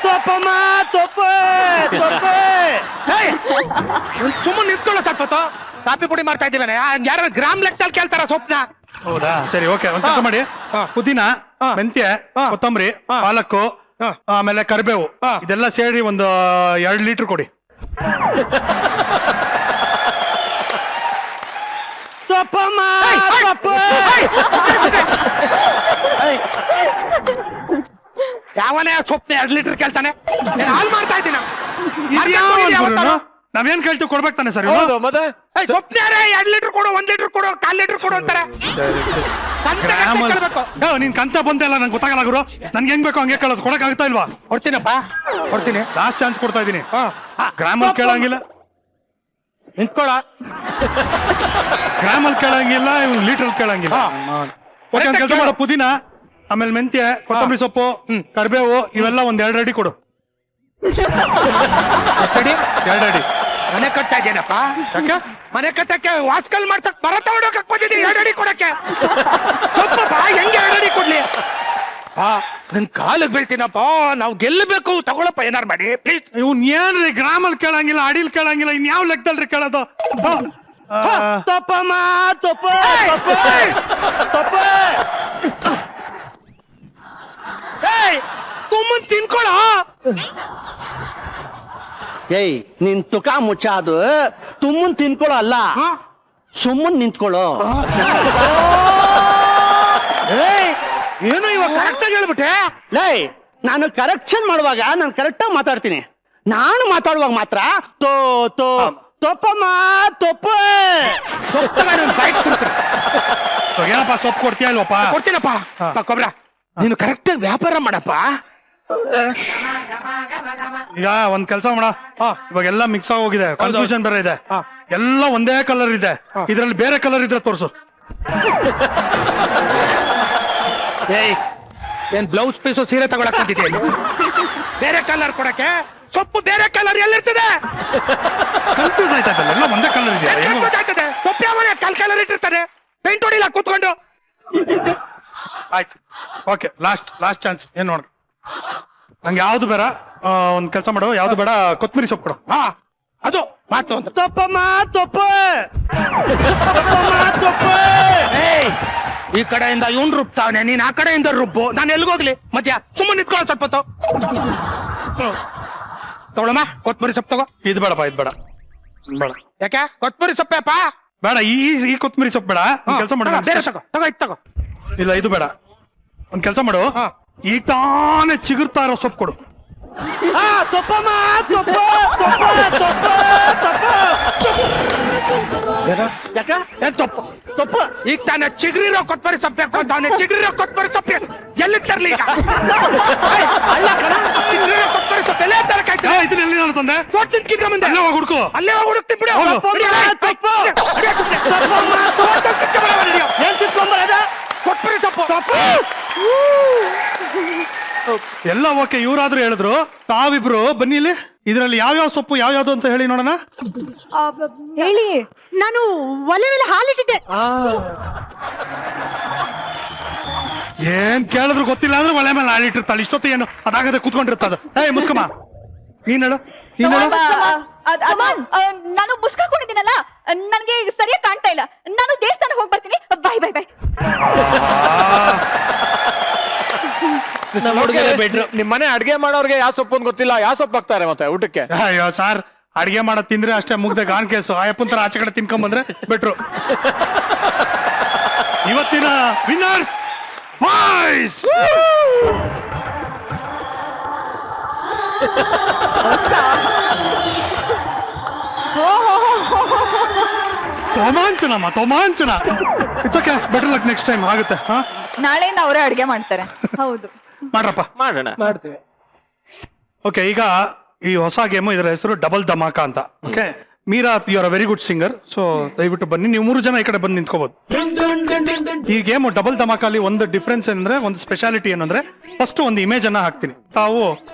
[SPEAKER 5] ತೊಪ್ಪಮ್ಮ ತೊಪ್ಪು ತೊಪ್ಪು.
[SPEAKER 6] ಸುಮ್ಮನೆ ನಿಂತ್ಕೊಳ್ಳೋ ಸ್ವಲ್ಪ ಹೊತ್ತು. ಕಾಫಿ ಪುಡಿ ಮಾಡ್ತಾ ಇದ್ದೀವಿ. ಯಾರು ಗ್ರಾಮ್ ಲೆಕ್ಕದಲ್ಲಿ ಕೇಳ್ತಾರ ಸೊಪ್ಪನ?
[SPEAKER 1] ಹೌದಾ? ಸರಿ, ಓಕೆ. ಒಂದ್ ಕೆಲಸ ಮಾಡಿ,
[SPEAKER 6] ಹಾ.
[SPEAKER 1] ಪುದೀನ,
[SPEAKER 6] ಹಾ.
[SPEAKER 1] ಮೆಂತ್ಯ,
[SPEAKER 6] ಹಾ.
[SPEAKER 1] ಕೊತ್ತಂಬರಿ,
[SPEAKER 6] ಹಾ.
[SPEAKER 1] ಪಾಲಕ್ಕು,
[SPEAKER 6] ಹಾ.
[SPEAKER 1] ಆಮೇಲೆ ಕರಿಬೇವು,
[SPEAKER 6] ಹಾ.
[SPEAKER 1] ಇದೆಲ್ಲ ಸೇರಿ ಒಂದು 2 ಲೀಟರ್ ಕೊಡಿ.
[SPEAKER 5] ತೊಪ್ಪಮ್ಮ ತೊಪ್ಪು.
[SPEAKER 6] ಯಾವನೇ ಸೊಪ್ಪನ 2 ಲೀಟರ್ ಕೇಳ್ತಾನೆ? ಹಾಲ್ ಮಾಡ್ತಾ ಇದ್ದೀನಿ.
[SPEAKER 1] ನಾವೇನ್ ಕೇಳ್ತೀವಿ ಕೊಡ್ಬೇಕು ತಾನೆ ಸರ್?
[SPEAKER 2] ಹೌದು, ಮತ್ತೆ
[SPEAKER 6] ಸೊಪ್ಪನ್ಯಾರೇ 2 ಲೀಟರ್ ಕೊಡು, 1 ಲೀಟರ್ ಕೊಡು, 1/4 ಲೀಟರ್ ಕೊಡು ಅಂತಾರೆ.
[SPEAKER 1] ನಿನ್ ಕಂತ ಬಂದೆ ಅಲ್ಲ, ನಂಗೆ ಗೊತ್ತಾಗಲ್ಲ ಗುರು. ನನ್ಗೆ ಹೆಂಗ್ ಬೇಕೋ ಹಂಗೆ ಕೇಳೋದು. ಕೊಡಕ್ ಆಗ್ತಾ ಇಲ್ವಾ?
[SPEAKER 6] ಕೊಡ್ತೀನಪ್ಪ, ಕೊಡ್ತೀನಿ.
[SPEAKER 1] ಲಾಸ್ಟ್ ಚಾನ್ಸ್ ಕೊಡ್ತಾ ಇದೀನಿ.
[SPEAKER 6] ಹಾ.
[SPEAKER 1] ಗ್ರಾಮಲ್ಲಿ ಕೇಳಂಗಿಲ್ಲ,
[SPEAKER 6] ನಿಂತ್ಕೊಳ.
[SPEAKER 1] ಗ್ರಾಮಲ್ಲಿ ಕೇಳಂಗಿಲ್ಲ, ಲೀಟರ್ ಕೇಳಂಗಿಲ್ಲ. ಓಕೆ, ಒಂದ್ ಕೆಲಸ ಮಾಡೋ, ಪುದೀನ, ಆಮೇಲೆ ಮೆಂತ್ಯ, ಕೊತ್ತಂಬರಿ ಸೊಪ್ಪು, ಕರಿಬೇವು, ಇವೆಲ್ಲ ಒಂದ್ 2 ಅಡಿ ಕೊಡು. 2 ಅಡಿ.
[SPEAKER 6] ಮನೆ ಕಟ್ತಾ ಇದ್ದೇನಪ್ಪ?
[SPEAKER 1] ಯಾಕೆ?
[SPEAKER 6] ಮನೆ ಕಟ್ಟಕ್ಕೆ ವಾಸ್ಕಲ್ ಮಾಡ್ಸಕ್ ಮರ ತಗೊಂಡೋಗಕ್ ಬಂದಿದ್ದೀನಿ. 2 ಅಡಿ ಕೊಡಕ್ಕೆ ಸೊಪ್ಪಪ್ಪ, ಹೆಂಗೆ 2 ಅಡಿ ಕೊಡ್ಲಿ? ನನ್ ಕಾಲಿಗೆ ಬೀಳ್ತೀನಪ್ಪ. ನಾವು ಗೆಲ್ಲಬೇಕು, ತಗೊಳಪ್ಪ ಏನಾರು ಮಾಡಿ ಪ್ಲೀಸ್.
[SPEAKER 1] ಇವ್ನ್ ಏನ್ರಿ ಗ್ರಾಮಲ್ಲಿ ಕೇಳಂಗಿಲ್ಲ, ಅಡಿಲ್ ಕೇಳಂಗಿಲ್ಲ, ಇನ್ ಯಾವ ಲೆಕ್ಕದಲ್ರಿ ಕೇಳೋದು?
[SPEAKER 5] ತೊಪ್ಪಮ್ಮ ತೊಪ್ಪು ತೊಪ್ಪು.
[SPEAKER 6] ಸುಮ್ಮನ್ ತಿನ್ಕೊಳ.
[SPEAKER 5] ಏಯ್, ನಿನ್ ತುಕ ಮುಚ್ಚಾದು ತುಮ್ಮನ್ ತಿನ್ಕೊಳ್ಳೋ ಅಲ್ಲ, ಸುಮ್ಮನ್ ನಿಂತ್ಕೊಳ್ಳೋ.
[SPEAKER 6] ಏನು ಇವಾಗ ಕರೆಕ್ಟ್ ಆಗಿ ಹೇಳ್ಬಿಟ್ಟೆ?
[SPEAKER 5] ಲೇ, ನಾನು ಕರೆಕ್ಷನ್ ಮಾಡುವಾಗ ನಾನು ಕರೆಕ್ಟ್ ಆಗಿ ಮಾತಾಡ್ತೀನಿ. ನಾನು ಮಾತಾಡುವಾಗ ಮಾತ್ರ ತೋ ತೋ ತೊಪ್ಪಮ್ಮ ತೊಪ್ಪು.
[SPEAKER 1] ಏನಪ್ಪ ಸೊಪ್ಪು ಕೊಡ್ತೀಯ ಇಲ್ವಪ್ಪ?
[SPEAKER 6] ಕೊಡ್ತೀನಪ್ಪ. ಕೊಬ್ರ, ನೀನು ಕರೆಕ್ಟ್ ಆಗಿ ವ್ಯಾಪಾರ ಮಾಡಪ್ಪ.
[SPEAKER 1] ಈಗ ಒಂದ್ ಕೆಲಸ ಮಾಡ, ಇವಾಗೆಲ್ಲ ಮಿಕ್ಸ್ ಆಗೋಗಿದೆ, ಕನ್ಫ್ಯೂಷನ್ ಬೇರೆ ಇದೆ. ಎಲ್ಲ ಒಂದೇ ಕಲರ್ ಇದೆ, ಇದ್ರಲ್ಲಿ ಬೇರೆ ಕಲರ್ ಇದ್ರೆ ತೋರ್ಸು.
[SPEAKER 5] ಏಯ್,
[SPEAKER 6] ಏನ್ ಬ್ಲೌಸ್ ಪೀಸು ಸೀರೆ ತಗೊಳಕ್ ಬಂದಿದ್ದೇನೆ ಬೇರೆ ಕಲರ್ ಕೊಡಕ್ಕೆ ಸೊಪ್ಪು ಬೇರೆ ಕಲರ್ ಎಲ್ಲಿರ್ತದೆ
[SPEAKER 1] ಕನ್ಫ್ಯೂಸ್ ಆಯ್ತಲ್ಲ ಎಲ್ಲ ಒಂದೇ ಕಲರ್ ಇದೆಯಾ ಏನು?
[SPEAKER 6] ಗೊತ್ತಾಗ್ತದೆ ಸೊಪ್ಪು ಯಾವ ಕಲರ್ ಇಟ್ಟಿರ್ತಾರೆ ಪೇಂಟ್ ಹೊಡಿಲ್ಲ ಕೂತ್ಕೊಂಡು
[SPEAKER 1] ಆಯ್ತು ಓಕೆ ಲಾಸ್ಟ್ ಚಾನ್ಸ್ ಏನ್ ನೋಡ್ರಿ ನಂಗೆ ಯಾವ್ದು ಬೇಡ ಒಂದ್ ಕೆಲಸ ಮಾಡು ಯಾವ್ದು ಬೇಡ ಕೊತ್ತಂಬರಿ ಸೊಪ್ಪು ಕೊಡು.
[SPEAKER 6] ಹಾ ಅದು ಮಾತು ಅಂತ
[SPEAKER 5] ತಪ್ಪಮ್ಮ ತಪ್ಪು ತಪ್ಪಮ್ಮ ತಪ್ಪು
[SPEAKER 6] ಏಯ್, ಈ ಕಡೆಯಿಂದ ಇವನ್ ರುಬ್ತಾವನೆ ನೀನ್ ಆ ಕಡೆಯಿಂದ ರುಬ್ಬು ನಾನು ಎಲ್ಗೋಗ್ಲಿ ಮಧ್ಯ ಸುಮ್ಮನೆ ನಿಂತ್ಕೊಳ್ಳೋ ಸ್ವಲ್ಪ ಹೊತ್ತು. ತಗೊಳಮ್ಮ ಕೊತ್ತಂಬರಿ ಸೊಪ್ಪು ತಗೋ.
[SPEAKER 1] ಇದು ಬೇಡಪ್ಪ ಇದು ಬೇಡ ಬೇಡ
[SPEAKER 6] ಯಾಕೆ ಕೊತ್ತಂಬರಿ ಸೊಪ್ಪೆಪ್ಪ
[SPEAKER 1] ಬೇಡ ಈ ಕೊತ್ತಂಬರಿ ಸೊಪ್ಪು ಬೇಡ ಕೆಲಸ ಮಾಡು
[SPEAKER 6] ಬೇರೆ ತಗೋ ಇದು ತಗೋ.
[SPEAKER 1] ಇಲ್ಲ ಇದು ಬೇಡ ಒಂದ್ ಕೆಲಸ ಮಾಡು
[SPEAKER 6] ಹಾ.
[SPEAKER 1] ಈಗ ತಾನೇ ಚಿಗುರ್ತಾ ಇರೋ ಸೊಪ್ಪು ಕೊಡು.
[SPEAKER 5] ತಪ್ಪಮ್ಮ ತಪ್ಪು ತಪ್ಪು ತಪ್ಪು ತಪ್ಪು
[SPEAKER 6] ಯಾಕ ಏನ್ ತಪ್ಪು ತಪ್ಪು ಈಗ ತಾನೇ ಚಿಗ್ರಿರೋ ಕೊತ್ತಂಬರಿ ಸೊಪ್ಪು ಹಾಕೊಂಡವನೆ ಚಿಗ್ರಿರೋ ಕೊತ್ತಂಬರಿ ಸೊಪ್ಪು ಎಲ್ಲಿ ತರ್ಲಿ ಈಗ ಏಯ್, ಅಲ್ಲ ಕಣ ಚಿಗ್ರಿರೋ ಕೊತ್ತಂಬರಿ ಸೊಪ್ಪು ಎಲ್ಲೇ ತರಕಾಯ್ತು
[SPEAKER 1] ಇದನ್ನ ಎಲ್ಲಿ ನಾನು ತಂದೆ
[SPEAKER 6] ತೋರ್ತಿನ್ಕಿಂತ ಮುಂದೆ
[SPEAKER 1] ಅಲ್ಲೇ ಹೋಗಿ ಹುಡ್ಕು
[SPEAKER 6] ಅಲ್ಲೇ ಹೋಗಿ ಹುಡುಕ್ತೀನಿ ಬಿಡು
[SPEAKER 1] ಹೋಗು.
[SPEAKER 6] ಏನ್ ತಿಳ್ಕೊಂಬರದ ಕೊತ್ತಂಬರಿ ಸೊಪ್ಪು
[SPEAKER 1] ಎಲ್ಲ ಓಕೆ ಇವ್ರಾದ್ರೂ ಹೇಳಿದ್ರು ತಾವಿಬ್ರು ಬನ್ನಿ ಇಲ್ಲಿ ಇದ್ರಲ್ಲಿ ಯಾವ್ಯಾವ ಸೊಪ್ಪು ಯಾವ್ಯಾವ್ದು ಅಂತ ಹೇಳಿ ನೋಡೋಣ.
[SPEAKER 8] ಹೇಳಿ.
[SPEAKER 7] ನಾನು ಒಲೆ ಮೇಲೆ ಹಾಲಿಟ್ಟಿದ್ದೆ.
[SPEAKER 1] ಏನ್ ಕೇಳಿದ್ರು ಗೊತ್ತಿಲ್ಲ ಅಂದ್ರೆ ಒಲೆ ಮೇಲೆ ಆಳಿಟ್ಟಿರ್ತಾಳೆ ಇಷ್ಟೊತ್ತು ಏನು ಅದಾಗದೆ ಕೂತ್ಕೊಂಡಿರ್ತದ. ಮುಸ್ಕಮ್ಮ ನೀನ್ ಹೇಳು
[SPEAKER 3] ನಾನು ಮುಸ್ಕೊಂಡಿದ್ದೀನಲ್ಲ ನನ್ಗೆ ಸರಿಯಾಗಿ ಕಾಣ್ತಾ ಇಲ್ಲ. ನಾನು ದೇವಸ್ಥಾನಕ್ಕೆ ಹೋಗಿ ಬರ್ತೀನಿ. ಬಾಯ್ ಬಾಯ್ ಬಾಯ್.
[SPEAKER 2] ನಿಮ್ ಮನೆ ಅಡ್ಗೆ ಮಾಡೋರ್ಗೆ ಯಾವ ಸೊಪ್ಪು ಅಂತ ಗೊತ್ತಿಲ್ಲ, ಯಾವ ಸೊಪ್ಪು ಹಾಕ್ತಾರೆ ಮತ್ತೆ ಊಟಕ್ಕೆ?
[SPEAKER 1] ಅಯ್ಯೋ ಸಾರ್ ಅಡಿಗೆ ಮಾಡೋದ್ ತಿಂದ್ರೆ ಅಷ್ಟೇ ಮುಗ್ದೆ ಗಾನ್ ಕೇಸು ಅಯ್ಯಪ್ಪನ್ ತರ ಆಚೆ ಕಡೆ ತಿನ್ಕೊಂಡ್ ಬಂದ್ರೆ ಬೆಟ್ರು. ಇವತ್ತಿನ ವಿನ್ನರ್ಸ್ ಬಾಯ್ಸ್ ತೋಮಾಂಚನ it's okay better luck next time ಆಗುತ್ತೆ. ಹಾ
[SPEAKER 8] ನಾಳೆಯಿಂದ ಅವರೇ ಅಡ್ಗೆ ಮಾಡ್ತಾರೆ. ಹೌದು,
[SPEAKER 1] ಮಾಡ್ರಪ್ಪ
[SPEAKER 4] ಮಾಡೋಣ.
[SPEAKER 2] ಮಾಡ್ತೀವಿ.
[SPEAKER 1] ಓಕೆ ಈಗ ಈ ಹೊಸ ಗೇಮು ಇದರ ಹೆಸರು ಡಬಲ್ ಧಮಾಕ ಅಂತ. Okay Meera you are a very good singer, so ದಯವಿಟ್ಟು ಬನ್ನಿ. ನೀವು 3 ಜನ ಈ ಕಡೆ ಬಂದು ನಿಂತ್ಕೋಬಹುದು. ಈ ಗೇಮು ಡಬಲ್ ಧಮಾಕಲ್ಲಿ ಒಂದು ಡಿಫ್ರೆನ್ಸ್ ಏನಂದ್ರೆ, ಒಂದು ಸ್ಪೆಷಾಲಿಟಿ ಏನಂದ್ರೆ, ಫಸ್ಟ್ ಒಂದು ಇಮೇಜ್ ಅನ್ನ ಹಾಕ್ತೀನಿ. ತಾವು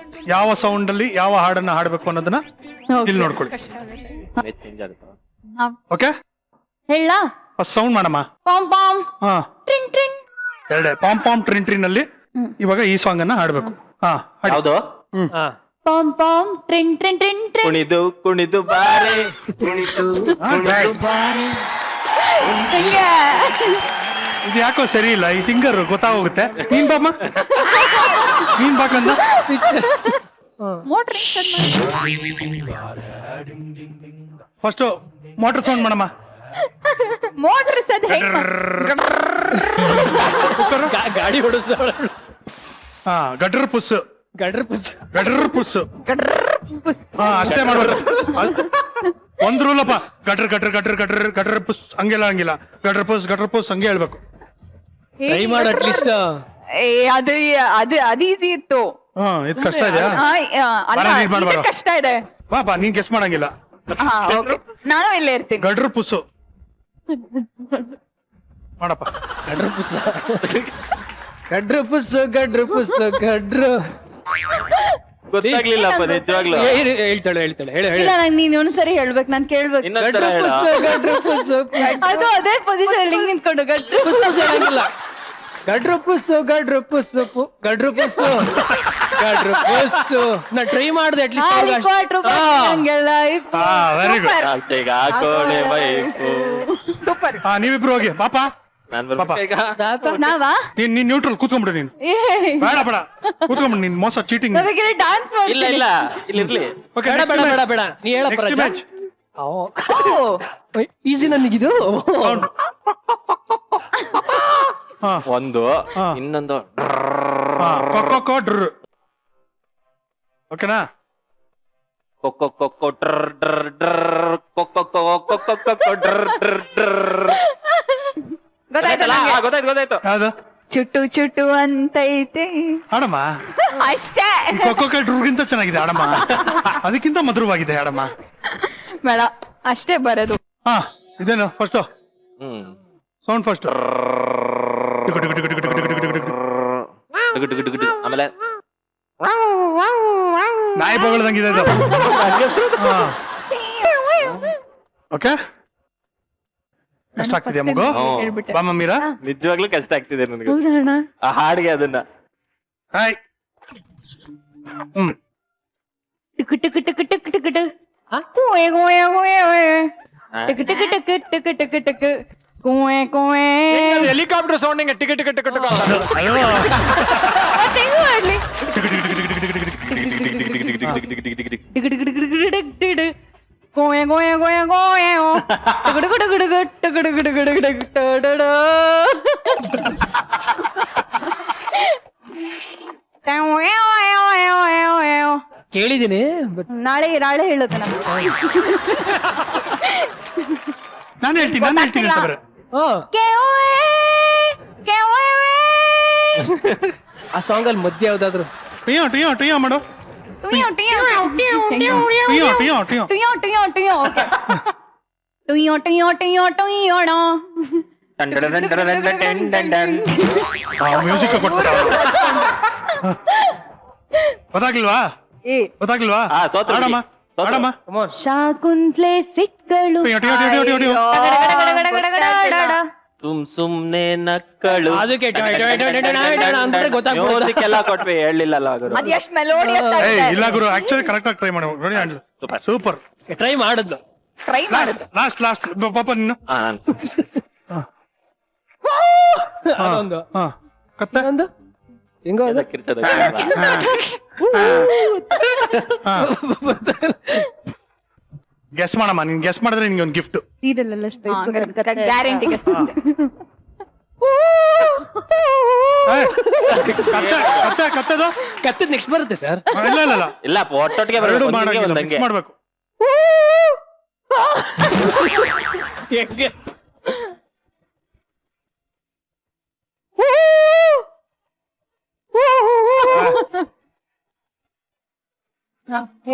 [SPEAKER 1] ಯಾವ ಸೌಂಡ್ ಅಲ್ಲಿ ಯಾವ ಹಾಡನ್ನ ಹಾಡ್ಬೇಕು ಅನ್ನೋದನ್ನ ಇಲ್ಲಿ ನೋಡ್ಕೊಳ್ಳಿ. ಓಕೆ
[SPEAKER 8] ಹೇಳ
[SPEAKER 1] ಫಸ್ಟ್ ಸೌಂಡ್ ಮಾಡಮ್ಮ.
[SPEAKER 8] ಪಾಮ್ ಪಾಮ್
[SPEAKER 1] ಹಾ
[SPEAKER 8] ಟ್ರಿನ್ ಟ್ರಿನ್.
[SPEAKER 1] ಎರಡೇ ಪಾಮ್ ಪಾಮ್ ಟ್ರಿನ್ ಟ್ರಿನ್ ಅಲ್ಲಿ ಇವಾಗ ಈ ಸಾಂಗ್ ಅನ್ನ ಹಾಡ್ಬೇಕು. ಹಾ ಹಾಡಿ.
[SPEAKER 4] ಯಾವ್ದು?
[SPEAKER 8] ಪಾಮ್ ಪಾಮ್ ಟ್ರಿನ್ ಟ್ರಿನ್ ಟ್ರಿನ್ ಟ್ರಿನ್.
[SPEAKER 4] ಕುಣಿದು ಕುಣಿದು ಬಾರೆ
[SPEAKER 8] ಹಿಂಗೆ.
[SPEAKER 1] ಇದು ಯಾಕೋ ಸರಿ ಇಲ್ಲ, ಈ ಸಿಂಗರ್ ಗೊತ್ತಾಗೋಗುತ್ತೆ. ನೀನ್ ಬಾಮ್ಮ ನೀನ್ ಬಾಕಂದ
[SPEAKER 8] ಮೋಟ್ರ್
[SPEAKER 1] ಫಸ್ಟ್ ಮೋಟರ್ ಸೌಂಡ್ ಮಾಡಮ್ಮ.
[SPEAKER 8] ಮೋಟ್ರ್ ಸದ್ ಹೆಂಗ್
[SPEAKER 2] ಗಾಡಿ ಹೊಡಿಸ
[SPEAKER 1] ಹಾ ಗಡ್ರ ಪುಸ್
[SPEAKER 2] ಗಡ್ರ ಪುಸ್
[SPEAKER 1] ಗಡ್ರ ಪುಸ್.
[SPEAKER 8] ಪುಸ್.
[SPEAKER 1] ಹಾ ಅಷ್ಟೇ ಮಾಡ್ಬೇಕು. ಒಂದ್ ರೂಲಪ್ಪ, ಗಟ್ರ ಗಟ್ರ ಗಟ್ರ ಗಟ್ರ ಗಟ್ರ ಪುಸ್ ಹಂಗೆಲ್ಲ ಹಂಗಿಲ್ಲ. ಗಟ್ರ ಪುಸ್ ಹಂಗೆ ಹೇಳ್ಬೇಕು.
[SPEAKER 2] ಟ್ರೈ ಮಾಡ ಅಟ್ಲೀಸ್ಟ್.
[SPEAKER 8] ಏ, ಅದು ಅದು ಈಸಿ ಇತ್ತು.
[SPEAKER 1] ಹಾ ಇದು ಕಷ್ಟ ಇದೆಯಾ?
[SPEAKER 8] ಅಲ್ಲ,
[SPEAKER 1] ಬರ, ನೀನ್ ಮಾಡ್ಬೇಡ.
[SPEAKER 8] ಇದು ಕಷ್ಟ ಇದೆ.
[SPEAKER 1] ಬಾಪಾ ನೀನ್ ಗೆಸ್ ಮಾಡಂಗಿಲ್ಲ.
[SPEAKER 8] ಹಾ, okay. ನಾನು ಇಲ್ಲೇ ಇರ್ತೀನಿ.
[SPEAKER 1] ಗಡ್ರ ಪುಸ್ಸು ಮಾಡಪ್ಪ.
[SPEAKER 2] ಗಡ್ರ ಪುಸ್ ಗಡ್ರ ಪುಸ್ ಗಡ್ರ ಪುಸ್ ಗಡ್ರ.
[SPEAKER 4] ಗೊತ್ತಾಗ್ಲಿಲ್ಲಪ್ಪ ನಿಜವಾಗ್ಲು.
[SPEAKER 2] ಹೇಳ್ತಾಳೆ ಹೇಳಿ
[SPEAKER 8] ಇಲ್ಲ, ನಂಗೆ ನೀನ್ ಒಂದ್ಸರಿ ಹೇಳ್ಬೇಕು, ನಾನ್ ಕೇಳ್ಬೇಕು.
[SPEAKER 4] ಇನ್ನೊಂದ್ಸಲ ಹೇಳ.
[SPEAKER 2] ಗಡ್ರ ಪುಸ್
[SPEAKER 8] ಅದು ಅದೇ ಪೊಸಿಷನ್ ಅಲ್ಲಿ ನಿಂತ್ಕೊಂಡು ಗಟ್ರು
[SPEAKER 2] ಗಡ್ರ ಪುಸ್ ಗಡ್ರ ಪುಸ್ ಗಡ್ರ ಪುಸ್ ಗಡ್ರ ಪುಸ್. ನಾ ಟ್ರೈ ಮಾಡ್ದೆ
[SPEAKER 8] ಹಂಗೆಲ್ಲ
[SPEAKER 1] ವೆರಿ ಗುಡ್.
[SPEAKER 4] ಈಗ ಹಾಕೋಣೆ ಬೈಕು.
[SPEAKER 8] ಸೂಪರ್.
[SPEAKER 1] ಹಾ ನೀವಿಬ್ರು ಹೋಗಿ ಪಾಪ.
[SPEAKER 4] ನಾನ್ ಬರ್ಬೇಕಾ ಈಗ?
[SPEAKER 8] ನಾವಾ
[SPEAKER 1] ನೀನ್ ನ್ಯೂಟ್ರಲ್ ಕೂತ್ಕೊಂಡ್ಬಿಡು. ನೀನ್ ಬೇಡ ಬೇಡ ಕೂತ್ಕೊಂಡ್ಬಿಡು. ನೀನ್ ಮೋಸ ಚೀಟಿಂಗ್.
[SPEAKER 8] ನಮಗೆ ಡಾನ್ಸ್
[SPEAKER 4] ಇಲ್ಲ ಇಲ್ಲ ಇಲ್ಲಿರ್ಲಿ.
[SPEAKER 1] ಓಕೆ
[SPEAKER 2] ಬೇಡ ಬೇಡ ಬೇಡ ಬೇಡ ನೀ ಹೇಳಪ್ಪ
[SPEAKER 1] ನೆಕ್ಸ್ಟ್ ಮ್ಯಾಚ್
[SPEAKER 2] ಈಸಿ ನನಗಿದು.
[SPEAKER 1] ಹಾ
[SPEAKER 4] ಒಂದು
[SPEAKER 1] ಹಾ.
[SPEAKER 4] ಇನ್ನೊಂದು
[SPEAKER 1] ಹಾ ಕೊಕ್ಕೊ ಡ್ರ್. ಓಕೆನಾ?
[SPEAKER 4] ಕೊಕ್ಕೊ ಕೊಕ್ಕೊ ಡ್ರ್ ಡ್ರ್ ಡ್ರ್ ಕೊಕ್ಕೊ ಕೊಕ್ಕೊ ಕೊಕ್ಕೊ ಡ್ರ್ ಡ್ರ್ ಡ್ರ್. ಗೊತ್ತಾಯ್ತಲ್ಲ? ಹಾ, ಗೊತ್ತಾಯ್ತು.
[SPEAKER 1] ಯಾವ್ದು
[SPEAKER 8] ಚುಟ್ಟು ಚುಟ್ಟು ಅಂತೈತೆ
[SPEAKER 1] ಆಡಮ್ಮ.
[SPEAKER 8] ಅಷ್ಟೇ.
[SPEAKER 1] ಕೊಕ್ಕೊ ಡ್ರೂಗಿಂತ ಚೆನ್ನಾಗಿದೆ ಆಡಮ್ಮ. ಅದಕ್ಕಿಂತ ಮಧುರವಾಗಿದೆ ಆಡಮ್ಮ.
[SPEAKER 8] ಬೇಡ, ಅಷ್ಟೇ ಬರೋದು.
[SPEAKER 1] ಹಾ ಇದೇನು first
[SPEAKER 4] hmm
[SPEAKER 1] sound first.
[SPEAKER 4] Good good good ಆಮೇಲೆ
[SPEAKER 1] ನಾಯಿ ಬಗಳದಂಗಿದೆ ಇದು. ಓಕೆ ಕಷ್ಟ ಆಗ್ತಿದ್ಯಾ ಮಗು? ಬಾ ಮಮ್ಮೀರಾ.
[SPEAKER 4] ನಿಜವಾಗ್ಲೂ ಕಷ್ಟ ಆಗ್ತಿದೆ ನನಗೆ ಆ ಹಾಡಿಗೆ ಅದನ್ನ.
[SPEAKER 1] Hi.
[SPEAKER 8] Took took took took took took
[SPEAKER 2] helicopter sounding ticket ticket ticket ಕೇಳಿದೀನಿ
[SPEAKER 8] ನಾಳೆ ನಾಳೆ ಹೇಳುತ್ತೆ
[SPEAKER 1] ನಾನು ಹೇಳ್ತೀನಿ ಅಂತ ಬರ.
[SPEAKER 2] ಆ ಸಾಂಗ್ ಅಲ್ಲಿ ಮಧ್ಯ ಯಾವ್ದಾದ್ರು
[SPEAKER 1] ಟಿಯೋ ಟಿಯೋ ಟಿಯೋ ಮಾಡು. ಟಿಯೋ ಟಿಯೋ ಟಿಯೋ. ಮ್ಯೂಸಿಕ್ ಕೊಟ್ಬಿಟ್ಟ. ಗೊತ್ತಾಗ್ಲಿಲ್ವಾ? ಗೊತ್ತಾಗ್ಲಿಲ್ವಾ? ಆಡಮ್ಮ ಆಡಮ್ಮ.
[SPEAKER 8] ಶಾಕುಂತ್ಲೆ ಸಿಕ್ಕಳು
[SPEAKER 1] ಟಿಯೋ ಟಿಯೋ ಟಿಯೋ ಟಿಯೋ ಟಿಯೋ.
[SPEAKER 4] ಸುಮ್ನೆ ನಕ್ಕಳು
[SPEAKER 2] ಅದಕ್ಕೆ ಅಂದ್ರೆ ಗೊತ್ತಾಗ್ಬೋದು.
[SPEAKER 4] ಮ್ಯೂಸಿಕ್ ಎಲ್ಲ ಕೊಟ್ವಿ ಹೇಳಿಲ್ಲಲ್ಲ ಗುರು.
[SPEAKER 8] ಅದ್ ಎಷ್ಟ್ ಮೆಲೋಡಿಯಸ್
[SPEAKER 1] ಏಯ್ ಇಲ್ಲ ಗುರು, ಆಕ್ಚುಲಿ ಕರೆಕ್ಟ್ ಆಗಿ ಟ್ರೈ ಮಾಡಿ ನೋಡಿ. ಸೂಪರ್.
[SPEAKER 2] ಟ್ರೈ ಮಾಡಿದ್ಲು.
[SPEAKER 8] ಟ್ರೈ ಮಾಡುದು.
[SPEAKER 1] ಲಾಸ್ಟ್ ಪಾಪ ನೀನು.
[SPEAKER 2] ಅದೊಂದು
[SPEAKER 1] ಕತ್ತೆ
[SPEAKER 2] ಒಂದು ಹೆಂಗೋ ಅದು
[SPEAKER 1] ಗೆಸ್ ಮಾಡಮ್ಮ. ನೀನ್ ಗೆಸ್ ಮಾಡಿದ್ರೆ ನಿನ್ಗೆ ಒಂದು ಗಿಫ್ಟ್.
[SPEAKER 8] ಇದೆಲ್ಲ ಗ್ಯಾರಂಟಿ
[SPEAKER 1] ಕತ್ತೆದು
[SPEAKER 2] ಕತ್ತದ ನೆಕ್ಸ್ಟ್ ಬರುತ್ತೆ ಸರ್.
[SPEAKER 1] ಇಲ್ಲ ಇಲ್ಲ ಇಲ್ಲ
[SPEAKER 4] ಇಲ್ಲ ಒಟ್ಟೊಟ್ಟಿಗೆ
[SPEAKER 1] ಎರಡು
[SPEAKER 4] ಬರೋದು,
[SPEAKER 1] ಮಾಡಂಗಿಲ್ಲ,
[SPEAKER 4] ಒಂದಂಗೆ.
[SPEAKER 1] mix ಮಾಡ್ಬೇಕು.
[SPEAKER 2] ಹೆಂಗೆ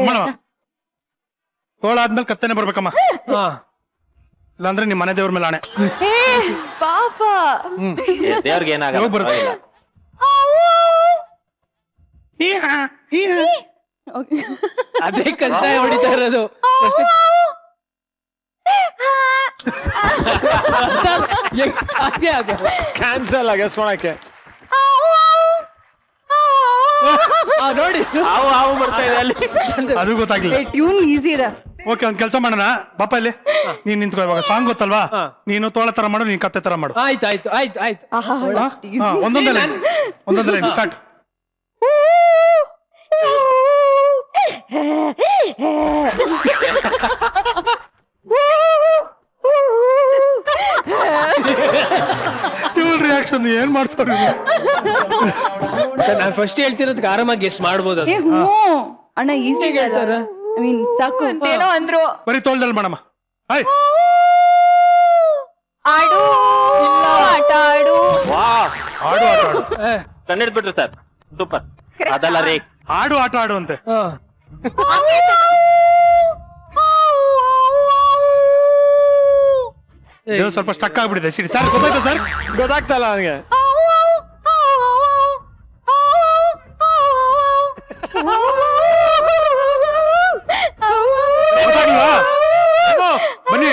[SPEAKER 1] ಮಾಡಮ್ಮ. ತೋಳ ಆದ್ಮೇಲೆ ಕತ್ತೆನೆ ಬರ್ಬೇಕಮ್ಮ.
[SPEAKER 2] ಹಾ
[SPEAKER 1] ಇಲ್ಲಾಂದ್ರೆ ನಿಮ್ ಮನೆ ದೇವ್ರ ಮೇಲೆ ಆಣೆ.
[SPEAKER 8] ಪಾಪ
[SPEAKER 4] ದೇವ್ರಿಗೆ ಏನಾಗಲ್ಲ,
[SPEAKER 1] ಯಾವಾಗ ಬರುತ್ತೆ?
[SPEAKER 4] ಪರವಾಗಿಲ್ಲ.
[SPEAKER 2] ಅದೇ ಕಷ್ಟ ಹೊಡಿತಾ ಇರೋದು.
[SPEAKER 6] ಕ್ಯಾನ್ಸಲ್ ಗೆಸ್ ಮಾಡಕ್ಕೆ.
[SPEAKER 2] ನೋಡಿ
[SPEAKER 4] ಹಾವು ಬರ್ತಾ ಇದೆ ಅಲ್ಲಿ.
[SPEAKER 1] ಅದು ಗೊತ್ತಾಗ್ಲಿಲ್ಲ.
[SPEAKER 8] ಟ್ಯೂನ್ ಈಸಿ ಇದೆ.
[SPEAKER 1] ಓಕೆ, ಒಂದ್ ಕೆಲಸ ಮಾಡೋಣ. ಬಾಪ ಇಲ್ಲಿ ನೀನ್ ನಿಂತ್ಕೋ. ಇವಾಗ ಸಾಂಗ್ ಗೊತ್ತಲ್ವಾ? ನೀನು ತೋಳ ತರ ಮಾಡು, ನೀನ್ ಕತ್ತೆ ತರ ಮಾಡು.
[SPEAKER 2] ಆಯ್ತು ಆಯ್ತು ಆಯ್ತು ಆಯ್ತು.
[SPEAKER 1] ಒಂದೊಂದೇ ಲೈನ್ ಸ್ಟಾರ್ಟ್. ಇವ್ರ ರಿಯಾಕ್ಷನ್ ಏನ್ ಮಾಡ್ತಾರೆ?
[SPEAKER 2] ನಾನು ಫಸ್ಟ್ ಹೇಳ್ತಿರೋದಕ್ಕೆ ಆರಾಮಾಗಿ ಗೆಸ್ ಮಾಡ್ಬೋದು. ಅದು
[SPEAKER 8] ಹ್ಞೂ ಅಣ್ಣ ಈಸಿ ಹೇಳ್ತಾರ. ಐ ಮೀನ್ ಸಾಕು ಏನೋ ಅಂದ್ರು.
[SPEAKER 1] ಬರೀ ತೋಳ್ದಲ್ಲಿ ಮಾಡಮ್ಮ. ಹಾಯ್
[SPEAKER 8] ಆಡು ಆಟ ಆಡು.
[SPEAKER 1] ಆಡು ಆಟ ಆಡು.
[SPEAKER 4] ಕಣ್ಣಿಡ್ಬಿಟ್ರು ಸರ್, ಸೂಪರ್. ಅದಲ್ಲ ರೀ,
[SPEAKER 1] ಆಡು ಆಟ ಆಡು ಅಂತೆ. ಇದು ಸ್ವಲ್ಪ ಸ್ಟಕ್ ಆಗ್ಬಿಟ್ಟಿದೆ. ಸಿಡಿ ಸರ್, ಗೊತ್ತಾಯ್ತಾ ಸರ್?
[SPEAKER 6] ಗೊತ್ತಾಗ್ತಲ್ಲ ನನಗೆ.
[SPEAKER 1] ಗೊತ್ತಾಗ್ಲಿಲ್ವಾ? ಬನ್ನಿ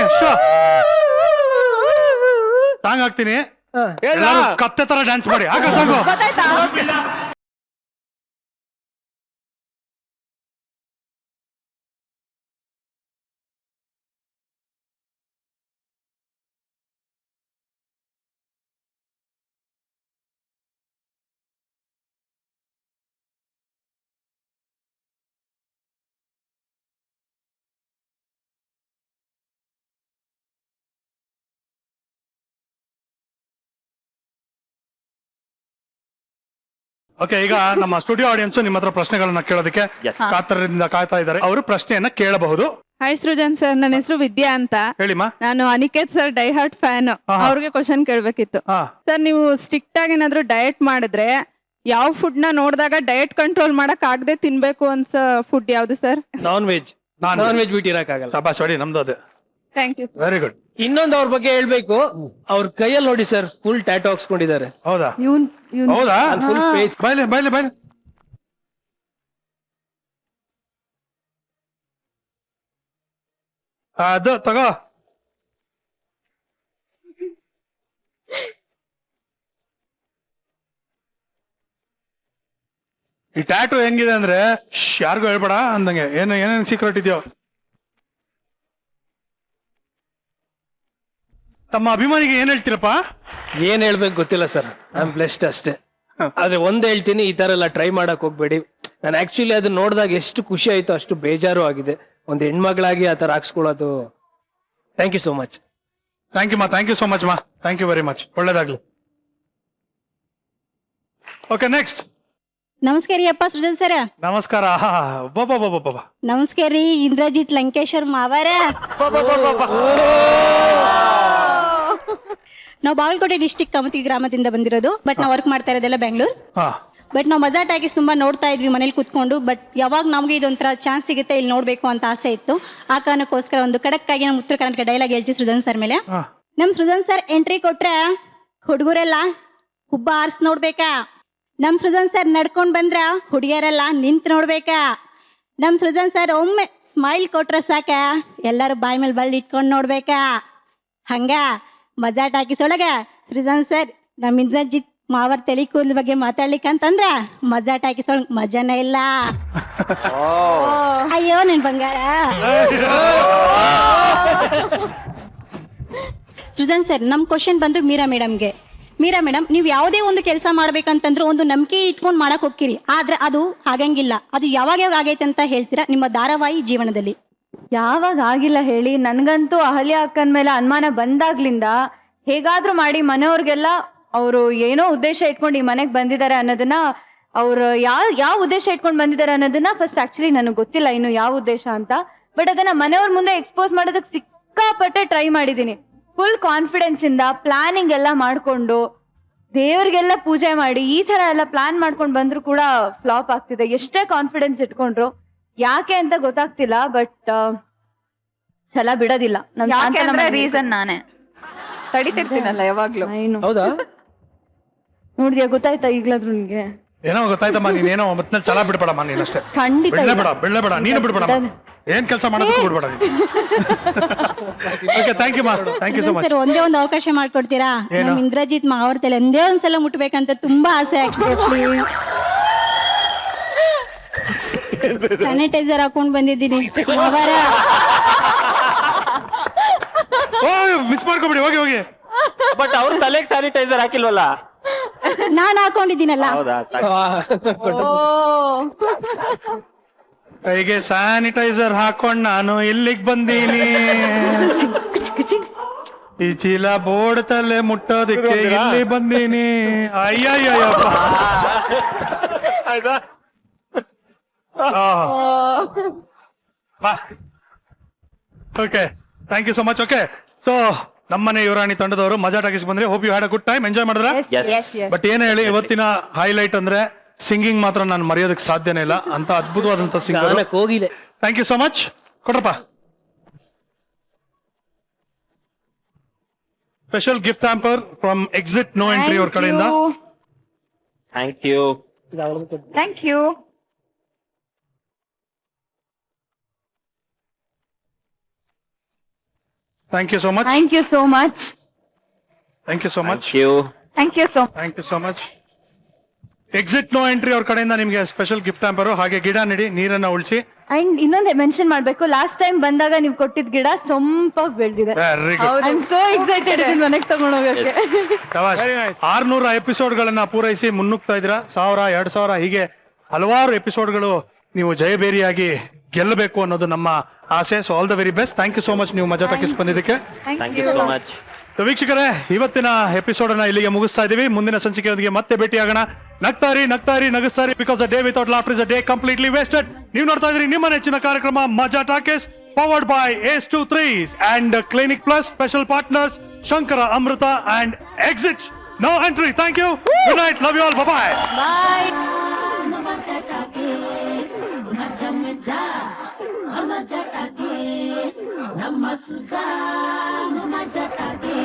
[SPEAKER 1] ಸಾಂಗ್ ಹಾಕ್ತೀನಿ. ಎಲ್ಲರೂ ಕತ್ತೆ ತರ ಡ್ಯಾನ್ಸ್ ಮಾಡಿ. ಆಗ ಸಾಂಗು ಓಕೆ. ಈಗ ನಮ್ಮ ಸ್ಟುಡಿಯೋ ಆಡಿಯನ್ಸ್ ನಿಮ್ಮ ಹತ್ರ ಪ್ರಶ್ನೆಗಳನ್ನ ಕೇಳೋದಕ್ಕೆ ಕಾತರದಿಂದ ಕಾಯ್ತಾ ಇದ್ದಾರೆ. ಅವರು ಪ್ರಶ್ನೆಯನ್ನ ಕೇಳಬಹುದು.
[SPEAKER 9] ಹಾಯ್ ಸೃಜನ್ ಸರ್, ನನ್ನ ಹೆಸರು ವಿದ್ಯಾ ಅಂತ.
[SPEAKER 1] ಹೇಳಿಮ್ಮ.
[SPEAKER 9] ನಾನು Aniketh sir die hard fan. ಅವ್ರಿಗೆ ಕ್ವಶನ್ ಕೇಳ್ಬೇಕಿತ್ತು ಸರ್. ನೀವು ಸ್ಟ್ರಿಕ್ಟ್ ಆಗಿ ಏನಾದ್ರು ಡಯಟ್ ಮಾಡಿದ್ರೆ ಯಾವ ಫುಡ್ ನ ನೋಡಿದಾಗ ಡಯಟ್ ಕಂಟ್ರೋಲ್ ಮಾಡಕ್ ಆಗದೆ ತಿನ್ಬೇಕು ಅನ್ಸ ಫುಡ್ ಯಾವ್ದು sir?
[SPEAKER 2] Non veg. Non veg ಬಿಟ್ಟು ಇರಕ್ಕಾಗಲ್ಲ.
[SPEAKER 1] ಸಬಾಸ್ ಹೊಡಿ, ನಮ್ದು ಅದೇ.
[SPEAKER 9] Thank you.
[SPEAKER 1] Very good.
[SPEAKER 2] ಇನ್ನೊಂದು ಅವ್ರ ಬಗ್ಗೆ ಹೇಳ್ಬೇಕು, ಅವ್ರ ಕೈಯಲ್ಲಿ ನೋಡಿ ಸರ್ ಫುಲ್ ಟ್ಯಾಟೋ ಹಾಕ್ಸ್ಕೊಂಡಿದ್ದಾರೆ.
[SPEAKER 1] ಹೌದಾ
[SPEAKER 8] ಇವ್ನ್
[SPEAKER 1] ಹೌದಾ
[SPEAKER 2] ಫುಲ್ ಫೇಸ್.
[SPEAKER 1] ಬೈಲಿ ಬೈಲಿ ಬೈಲಿ. ಅದು ತಗೋ. ಈ ಟ್ಯಾಟು ಹೆಂಗಿದೆ ಅಂದ್ರೆ ಯಾರಿಗೂ ಹೇಳ್ಬೇಡ ಅಂದಂಗೆ. ಏನೇನ್ ಸೀಕ್ರೆಟ್ ಇದೆಯೋ. ತಮ್ಮ ಅಭಿಮಾನಿಗೆ ಏನ್ ಹೇಳ್ತೀರಪ್ಪ?
[SPEAKER 2] ಏನ್ ಹೇಳ್ಬೇಕು ಗೊತ್ತಿಲ್ಲ ಸರ್, ಐ ಆಮ್ ಬ್ಲೆಸ್ಡ್ ಅಷ್ಟೇ. ಆದ್ರೆ ಒಂದ್ ಹೇಳ್ತೀನಿ, ಈ ತರ ಎಲ್ಲ ಟ್ರೈ ಮಾಡಕ್ ಹೋಗ್ಬೇಡಿ. ನಾನು ಆಕ್ಚುಲಿ ಅದನ್ನ ನೋಡಿದಾಗ ಎಷ್ಟು ಖುಷಿ ಆಯ್ತು ಅಷ್ಟು ಬೇಜಾರು ಆಗಿದೆ. ಒಂದು ಹೆಣ್ಮಗಳಾಗಿ ಆ ತರ ಹಾಕ್ಸ್ಕೊಳ್ಳೋದು. Thank you so much.
[SPEAKER 1] Thank you ಮಾ, ಥ್ಯಾಂಕ್ ಯು ಸೋ ಮಚ್ ಮಾ, ಥ್ಯಾಂಕ್ ಯು ವೆರಿ ಮಚ್. ಒಳ್ಳೇದಾಗ್ಲಿ. Okay, next.
[SPEAKER 10] ನಮಸ್ಕಾರ ರೀ ಅಪ್ಪ ಸೃಜನ್ ಸರ.
[SPEAKER 1] ನಮಸ್ಕಾರ. ಬಾಬಾ
[SPEAKER 10] ನಮಸ್ಕಾರ ರೀ ಇಂದ್ರಜಿತ್ ಲಂಕೇಶ್ವರ್ ಮಾವಾರ. ನಾವು ಬಾಗಲಕೋಟೆ ಡಿಸ್ಟಿಕ್ ಕಮತಿ ಗ್ರಾಮದಿಂದ ಬಂದಿರೋದು. ಬಟ್ ನಾವು ವರ್ಕ್ ಮಾಡ್ತಾ ಇರೋದೆಲ್ಲ ಬೆಂಗಳೂರು. ಬಟ್ ನಾವು ಮಜಾ ಟಾಕೀಸ್ ತುಂಬಾ ನೋಡ್ತಾ ಇದ್ವಿ ಮನೇಲಿ ಕುತ್ಕೊಂಡು. ಬಟ್ ಯಾವಾಗ ನಮ್ಗೆ ಇದೊಂಥರ ಚಾನ್ಸ್ ಸಿಗುತ್ತೆ ಇಲ್ಲಿ ನೋಡ್ಬೇಕು ಅಂತ ಆಸೆ ಇತ್ತು. ಆ ಕಾರಣಕ್ಕೋಸ್ಕರ ಒಂದು ಖಡಕ್ ಆಗಿ ನಮ್ಮ ಉತ್ತರ ಕರ್ನಾಟಕ ಡೈಲಾಗ್ ಹೇಳ್ತೀವಿ ಸೃಜನ್ ಸರ್ ಮೇಲೆ. ನಮ್ ಸೃಜನ್ ಸರ್ ಎಂಟ್ರಿ ಕೊಟ್ರೆ ಹುಡುಗರೆಲ್ಲ ಹುಬ್ಬ ಆರ್ಸ್ ನೋಡ್ಬೇಕಾ. ನಮ್ ಸೃಜನ್ ಸರ್ ನಡ್ಕೊಂಡ್ ಬಂದ್ರ ಹುಡುಗಿಯರೆಲ್ಲ ನಿಂತ್ ನೋಡ್ಬೇಕಾ. ನಮ್ ಸೃಜನ್ ಸರ್ ಒಮ್ಮೆ ಸ್ಮೈಲ್ ಕೊಟ್ರೆ ಸಾಕ ಎಲ್ಲರೂ ಬಾಯಿ ಮೇಲೆ ಬಳ್ಳಿ ಇಟ್ಕೊಂಡ್ ನೋಡ್ಬೇಕಾ. ಹಂಗ ಮಜಾ ಟಾಕೀಸ್ ಒಳಗ ಸೃಜನ್ ಸರ್ ನಮ್ ಇಂದ್ರಜಿತ್ ಮಾವರ್ ತಲೆ ಕೂದಲ ಬಗ್ಗೆ ಮಾತಾಡ್ಲಿಕ್ಕಂತಂದ್ರ ಮಜಾ ಟಾಕೀಸ್ ಒಳಗ್ ಮಜಾನೇ ಇಲ್ಲ. ಅಯ್ಯೋ ನನ್ ಬಂಗಾರ. ಸೃಜನ್ ಸರ್ ನಮ್ ಕ್ವಶನ್ ಬಂದು ಮೀರಾ ಮೇಡಮ್ಗೆ. ಮೀರಾ ಮೇಡಮ್, ನೀವು ಯಾವುದೇ ಒಂದು ಕೆಲಸ ಮಾಡ್ಬೇಕಂತಂದ್ರೆ ಒಂದು ನಂಬಿಕೆ ಇಟ್ಕೊಂಡು ಮಾಡಕ್ ಹೋಗ್ತೀರಿ, ಆದ್ರೆ ಅದು ಆಗಂಗಿಲ್ಲ. ಅದು ಯಾವಾಗ ಆಗೈತೆ ಅಂತ ಹೇಳ್ತೀರಾ ನಿಮ್ಮ ಧಾರಾವಾಹಿ ಜೀವನದಲ್ಲಿ?
[SPEAKER 8] ಯಾವಾಗ ಆಗಿಲ್ಲ ಹೇಳಿ. ನನ್ಗಂತೂ ಅಹಲ್ಯ ಅಕ್ಕನ ಮೇಲೆ ಅನುಮಾನ ಬಂದಾಗ್ಲಿಂದ ಹೇಗಾದ್ರೂ ಮಾಡಿ ಮನೆಯವ್ರಿಗೆಲ್ಲ ಅವರು ಏನೋ ಉದ್ದೇಶ ಇಟ್ಕೊಂಡು ಈ ಮನೆಗೆ ಬಂದಿದ್ದಾರೆ ಅನ್ನೋದನ್ನ, ಅವ್ರು ಯಾವ ಉದ್ದೇಶ ಇಟ್ಕೊಂಡು ಬಂದಿದ್ದಾರೆ ಅನ್ನೋದನ್ನ ಫಸ್ಟ್ ಆಕ್ಚುಲಿ ನನಗೆ ಗೊತ್ತಿಲ್ಲ ಇನ್ನು ಯಾವ ಉದ್ದೇಶ ಅಂತ. ಬಟ್ ಅದನ್ನ ಮನೆಯವ್ರ ಮುಂದೆ ಎಕ್ಸ್ಪೋಸ್ ಮಾಡೋದಕ್ಕೆ ಸಿಕ್ಕಾಪಟ್ಟೆ ಟ್ರೈ ಮಾಡಿದೀನಿ. ಫುಲ್ ಕಾನ್ಫಿಡೆನ್ಸ್ ಇಂದ ಪ್ಲಾನಿಂಗ್ ಎಲ್ಲ ಮಾಡ್ಕೊಂಡು ದೇವ್ರಿಗೆಲ್ಲ ಪೂಜೆ ಮಾಡಿ ಈ ತರ ಎಲ್ಲ ಪ್ಲಾನ್ ಮಾಡ್ಕೊಂಡು ಬಂದ್ರು ಕೂಡ ಫ್ಲಾಪ್ ಆಗ್ತಿದೆ. ಎಷ್ಟೇ ಕಾನ್ಫಿಡೆನ್ಸ್ ಇಟ್ಕೊಂಡ್ರು ಯಾಕೆ ಅಂತ ಗೊತ್ತಾಗ್ತಿಲ್ಲ. ಬಟ್ ಛಲ ಬಿಡೋದಿಲ್ಲ. ರೀಸನ್ ನಾನೇ ತಡಿತಿರ್ತೀನಲ್ಲ ಯಾವಾಗ್ಲೂ.
[SPEAKER 2] ಹೌದಾ?
[SPEAKER 8] ನೋಡಿದ್ಯಾ, ಗೊತ್ತಾಯ್ತಾ ಈಗ್ಲಾದ್ರೂ ನಿನ್ಗೆ?
[SPEAKER 1] ಏನೋ ಗೊತ್ತಾಯ್ತಮ್ಮ, ನೀನೇನೋ ಮತ್ತೆ ಛಲ ಬಿಡ್ಬೇಡಮ್ಮ. ನೀನ್ ಅಷ್ಟೇ
[SPEAKER 8] ಖಂಡಿತ
[SPEAKER 1] ಬಿಡ್ಲೇಬೇಡ, ನೀನು ಬಿಡ್ಬೇಡ. ಏನ್ ಕೆಲಸ ಮಾಡೋದಕ್ಕೂ ಬಿಡ್ಬೇಡ. ಓಕೆ, ಥ್ಯಾಂಕ್ ಯು ಮಾ, thank you so much.
[SPEAKER 10] Sir ಒಂದೇ ಒಂದು ಅವಕಾಶ ಮಾಡ್ಕೊಡ್ತೀರಾ? ನಮ್ ಇಂದ್ರಜಿತ್ ಮಾವರ್ ತಲೆ ಒಂದೇ ಒಂದ್ಸಲ ಮುಟ್ಬೇಕಂತ ತುಂಬಾ ಆಸೆ ಆಗ್ತಿದೆ. ಪ್ಲೀಸ್. ಸ್ಯಾನಿಟೈಸರ್ ಹಾಕೊಂಡ್ ಬಂದಿದ್ದೀನಿ ಮಾವರ.
[SPEAKER 1] ಮಿಸ್ ಮಾಡ್ಕೊಬಿಡಿ, ಹೋಗಿ ಹೋಗಿ.
[SPEAKER 4] ಬಟ್ ಅವ್ರ ತಲೆಗೆ ಸ್ಯಾನಿಟೈಸರ್ ಹಾಕಿಲ್ವಲ್ಲ?
[SPEAKER 10] ನಾನ್ ಹಾಕೊಂಡಿದ್ದೀನಲ್ಲ.
[SPEAKER 4] ಹೌದಾ?
[SPEAKER 1] ಕೈಗೆ ಸ್ಯಾನಿಟೈಸರ್ ಹಾಕೊಂಡ್ ನಾನು ಇಲ್ಲಿಗೆ ಬಂದೀನಿ. ಈ ಚೀಲ ಬೋರ್ಡ್ ತಲೆ ಮುಟ್ಟೋದಕ್ಕೆ ಇಲ್ಲಿ ಬಂದೀನಿ. ಅಯ್ಯಯ್ಯಪ್ಪ. Okay, thank you so much. Okay, so Nammane Yuvarani ತಂಡದವರು ಮಜಾ ಟಾಕೀಸ್ ಬಂದ್ರೆ hope you had a good time, enjoy ಮಾಡಿದ್ರ? ಬಟ್ ಏನೇ ಹೇಳಿ, ಇವತ್ತಿನ ಹೈಲೈಟ್ ಅಂದ್ರೆ ಸಿಂಗಿಂಗ್ ಮಾತ್ರ ನಾನು ಮರೆಯೋದಕ್ಕೆ ಸಾಧ್ಯನೇ ಇಲ್ಲ. ಅಂತ ಅದ್ಭುತವಾದಂತ ಸಿಂಗರ್.
[SPEAKER 2] ಹೋಗಿಲ್ಲ.
[SPEAKER 1] Thank you so much. ಕೊಡ್ರಪ್ಪ. Special gift hamper from exit no entry ಅವ್ರ ಕಡೆಯಿಂದ.
[SPEAKER 4] Thank you.
[SPEAKER 8] Thank you.
[SPEAKER 1] Thank you so much.
[SPEAKER 8] Thank you so much.
[SPEAKER 1] Thank you so much.
[SPEAKER 8] Thank you so
[SPEAKER 1] thank you so much. Exit no entry ಅವ್ರ ಕಡೆಯಿಂದ ನಿಮ್ಗೆ special gift hamper, ಹಾಗೆ ಗಿಡ ನೆಡಿ, ನೀರನ್ನ ಉಳಿಸಿ.
[SPEAKER 8] And ಇನ್ನೊಂದು ಮೆನ್ಷನ್ ಮಾಡ್ಬೇಕು, last time ಬಂದಾಗ ನೀವು ಕೊಟ್ಟಿದ್ ಗಿಡ ಸೊಂಪಾಗಿ ಬೆಳೆದಿದೆ. ಐ ಆಮ್ ಸೋ ಎಕ್ಸೈಟೆಡ್ ಇದನ್ನ ಮನೆಗೆ ತಗೊಂಡು ಹೋಗಕ್ಕೆ.
[SPEAKER 1] 600 ಎಪಿಸೋಡ್ಗಳನ್ನ ಪೂರೈಸಿ ಮುನ್ನುಗ್ತಾ ಇದ್ದೀರಾ. 1000, 2000 ಹೀಗೆ ಹಲವಾರು ಎಪಿಸೋಡ್ಗಳು ನೀವು ಜಯಬೇರಿಯಾಗಿ ಗೆಲ್ಲಬೇಕು ಅನ್ನೋದು ನಮ್ಮ ಆಸೆ. So all the very best. Thank you so much ನೀವು ಮಜಾ ಟಾಕೀಸ್ ಬಂದಿದ್ದಕ್ಕೆ.
[SPEAKER 4] Thank you so much.
[SPEAKER 1] ವೀಕ್ಷಕರೇ, ಇವತ್ತಿನ ಎಪಿಸೋಡ್ ಅನ್ನ ಇಲ್ಲಿಗೆ ಮುಗಿಸ್ತಾ ಇದೀವಿ. ಮುಂದಿನ ಸಂಚಿಕೆಯೊಂದಿಗೆ ಮತ್ತೆ ಭೇಟಿಯಾಗೋಣ. ನಗ್ತಾರಿ ನಗ್ತಾರಿ ನಗಿಸ್ತಾರಿ, because a day without laughter is a day completely wasted. ನೀವು ನೋಡ್ತಾ ಇದ್ರಿ ನಿಮ್ಮ ನೆಚ್ಚಿನ ಕಾರ್ಯಕ್ರಮ ಮಜಾ talkies, powered by Ace23 and clinic plus. Special partners Shankara Amrutha and exit no entry. Thank you. Good night. Love you all. Bye.
[SPEAKER 3] Bye.
[SPEAKER 11] ನಮ್ಮ ಸುಜಾನ್ ಮಜಟಾಗೆ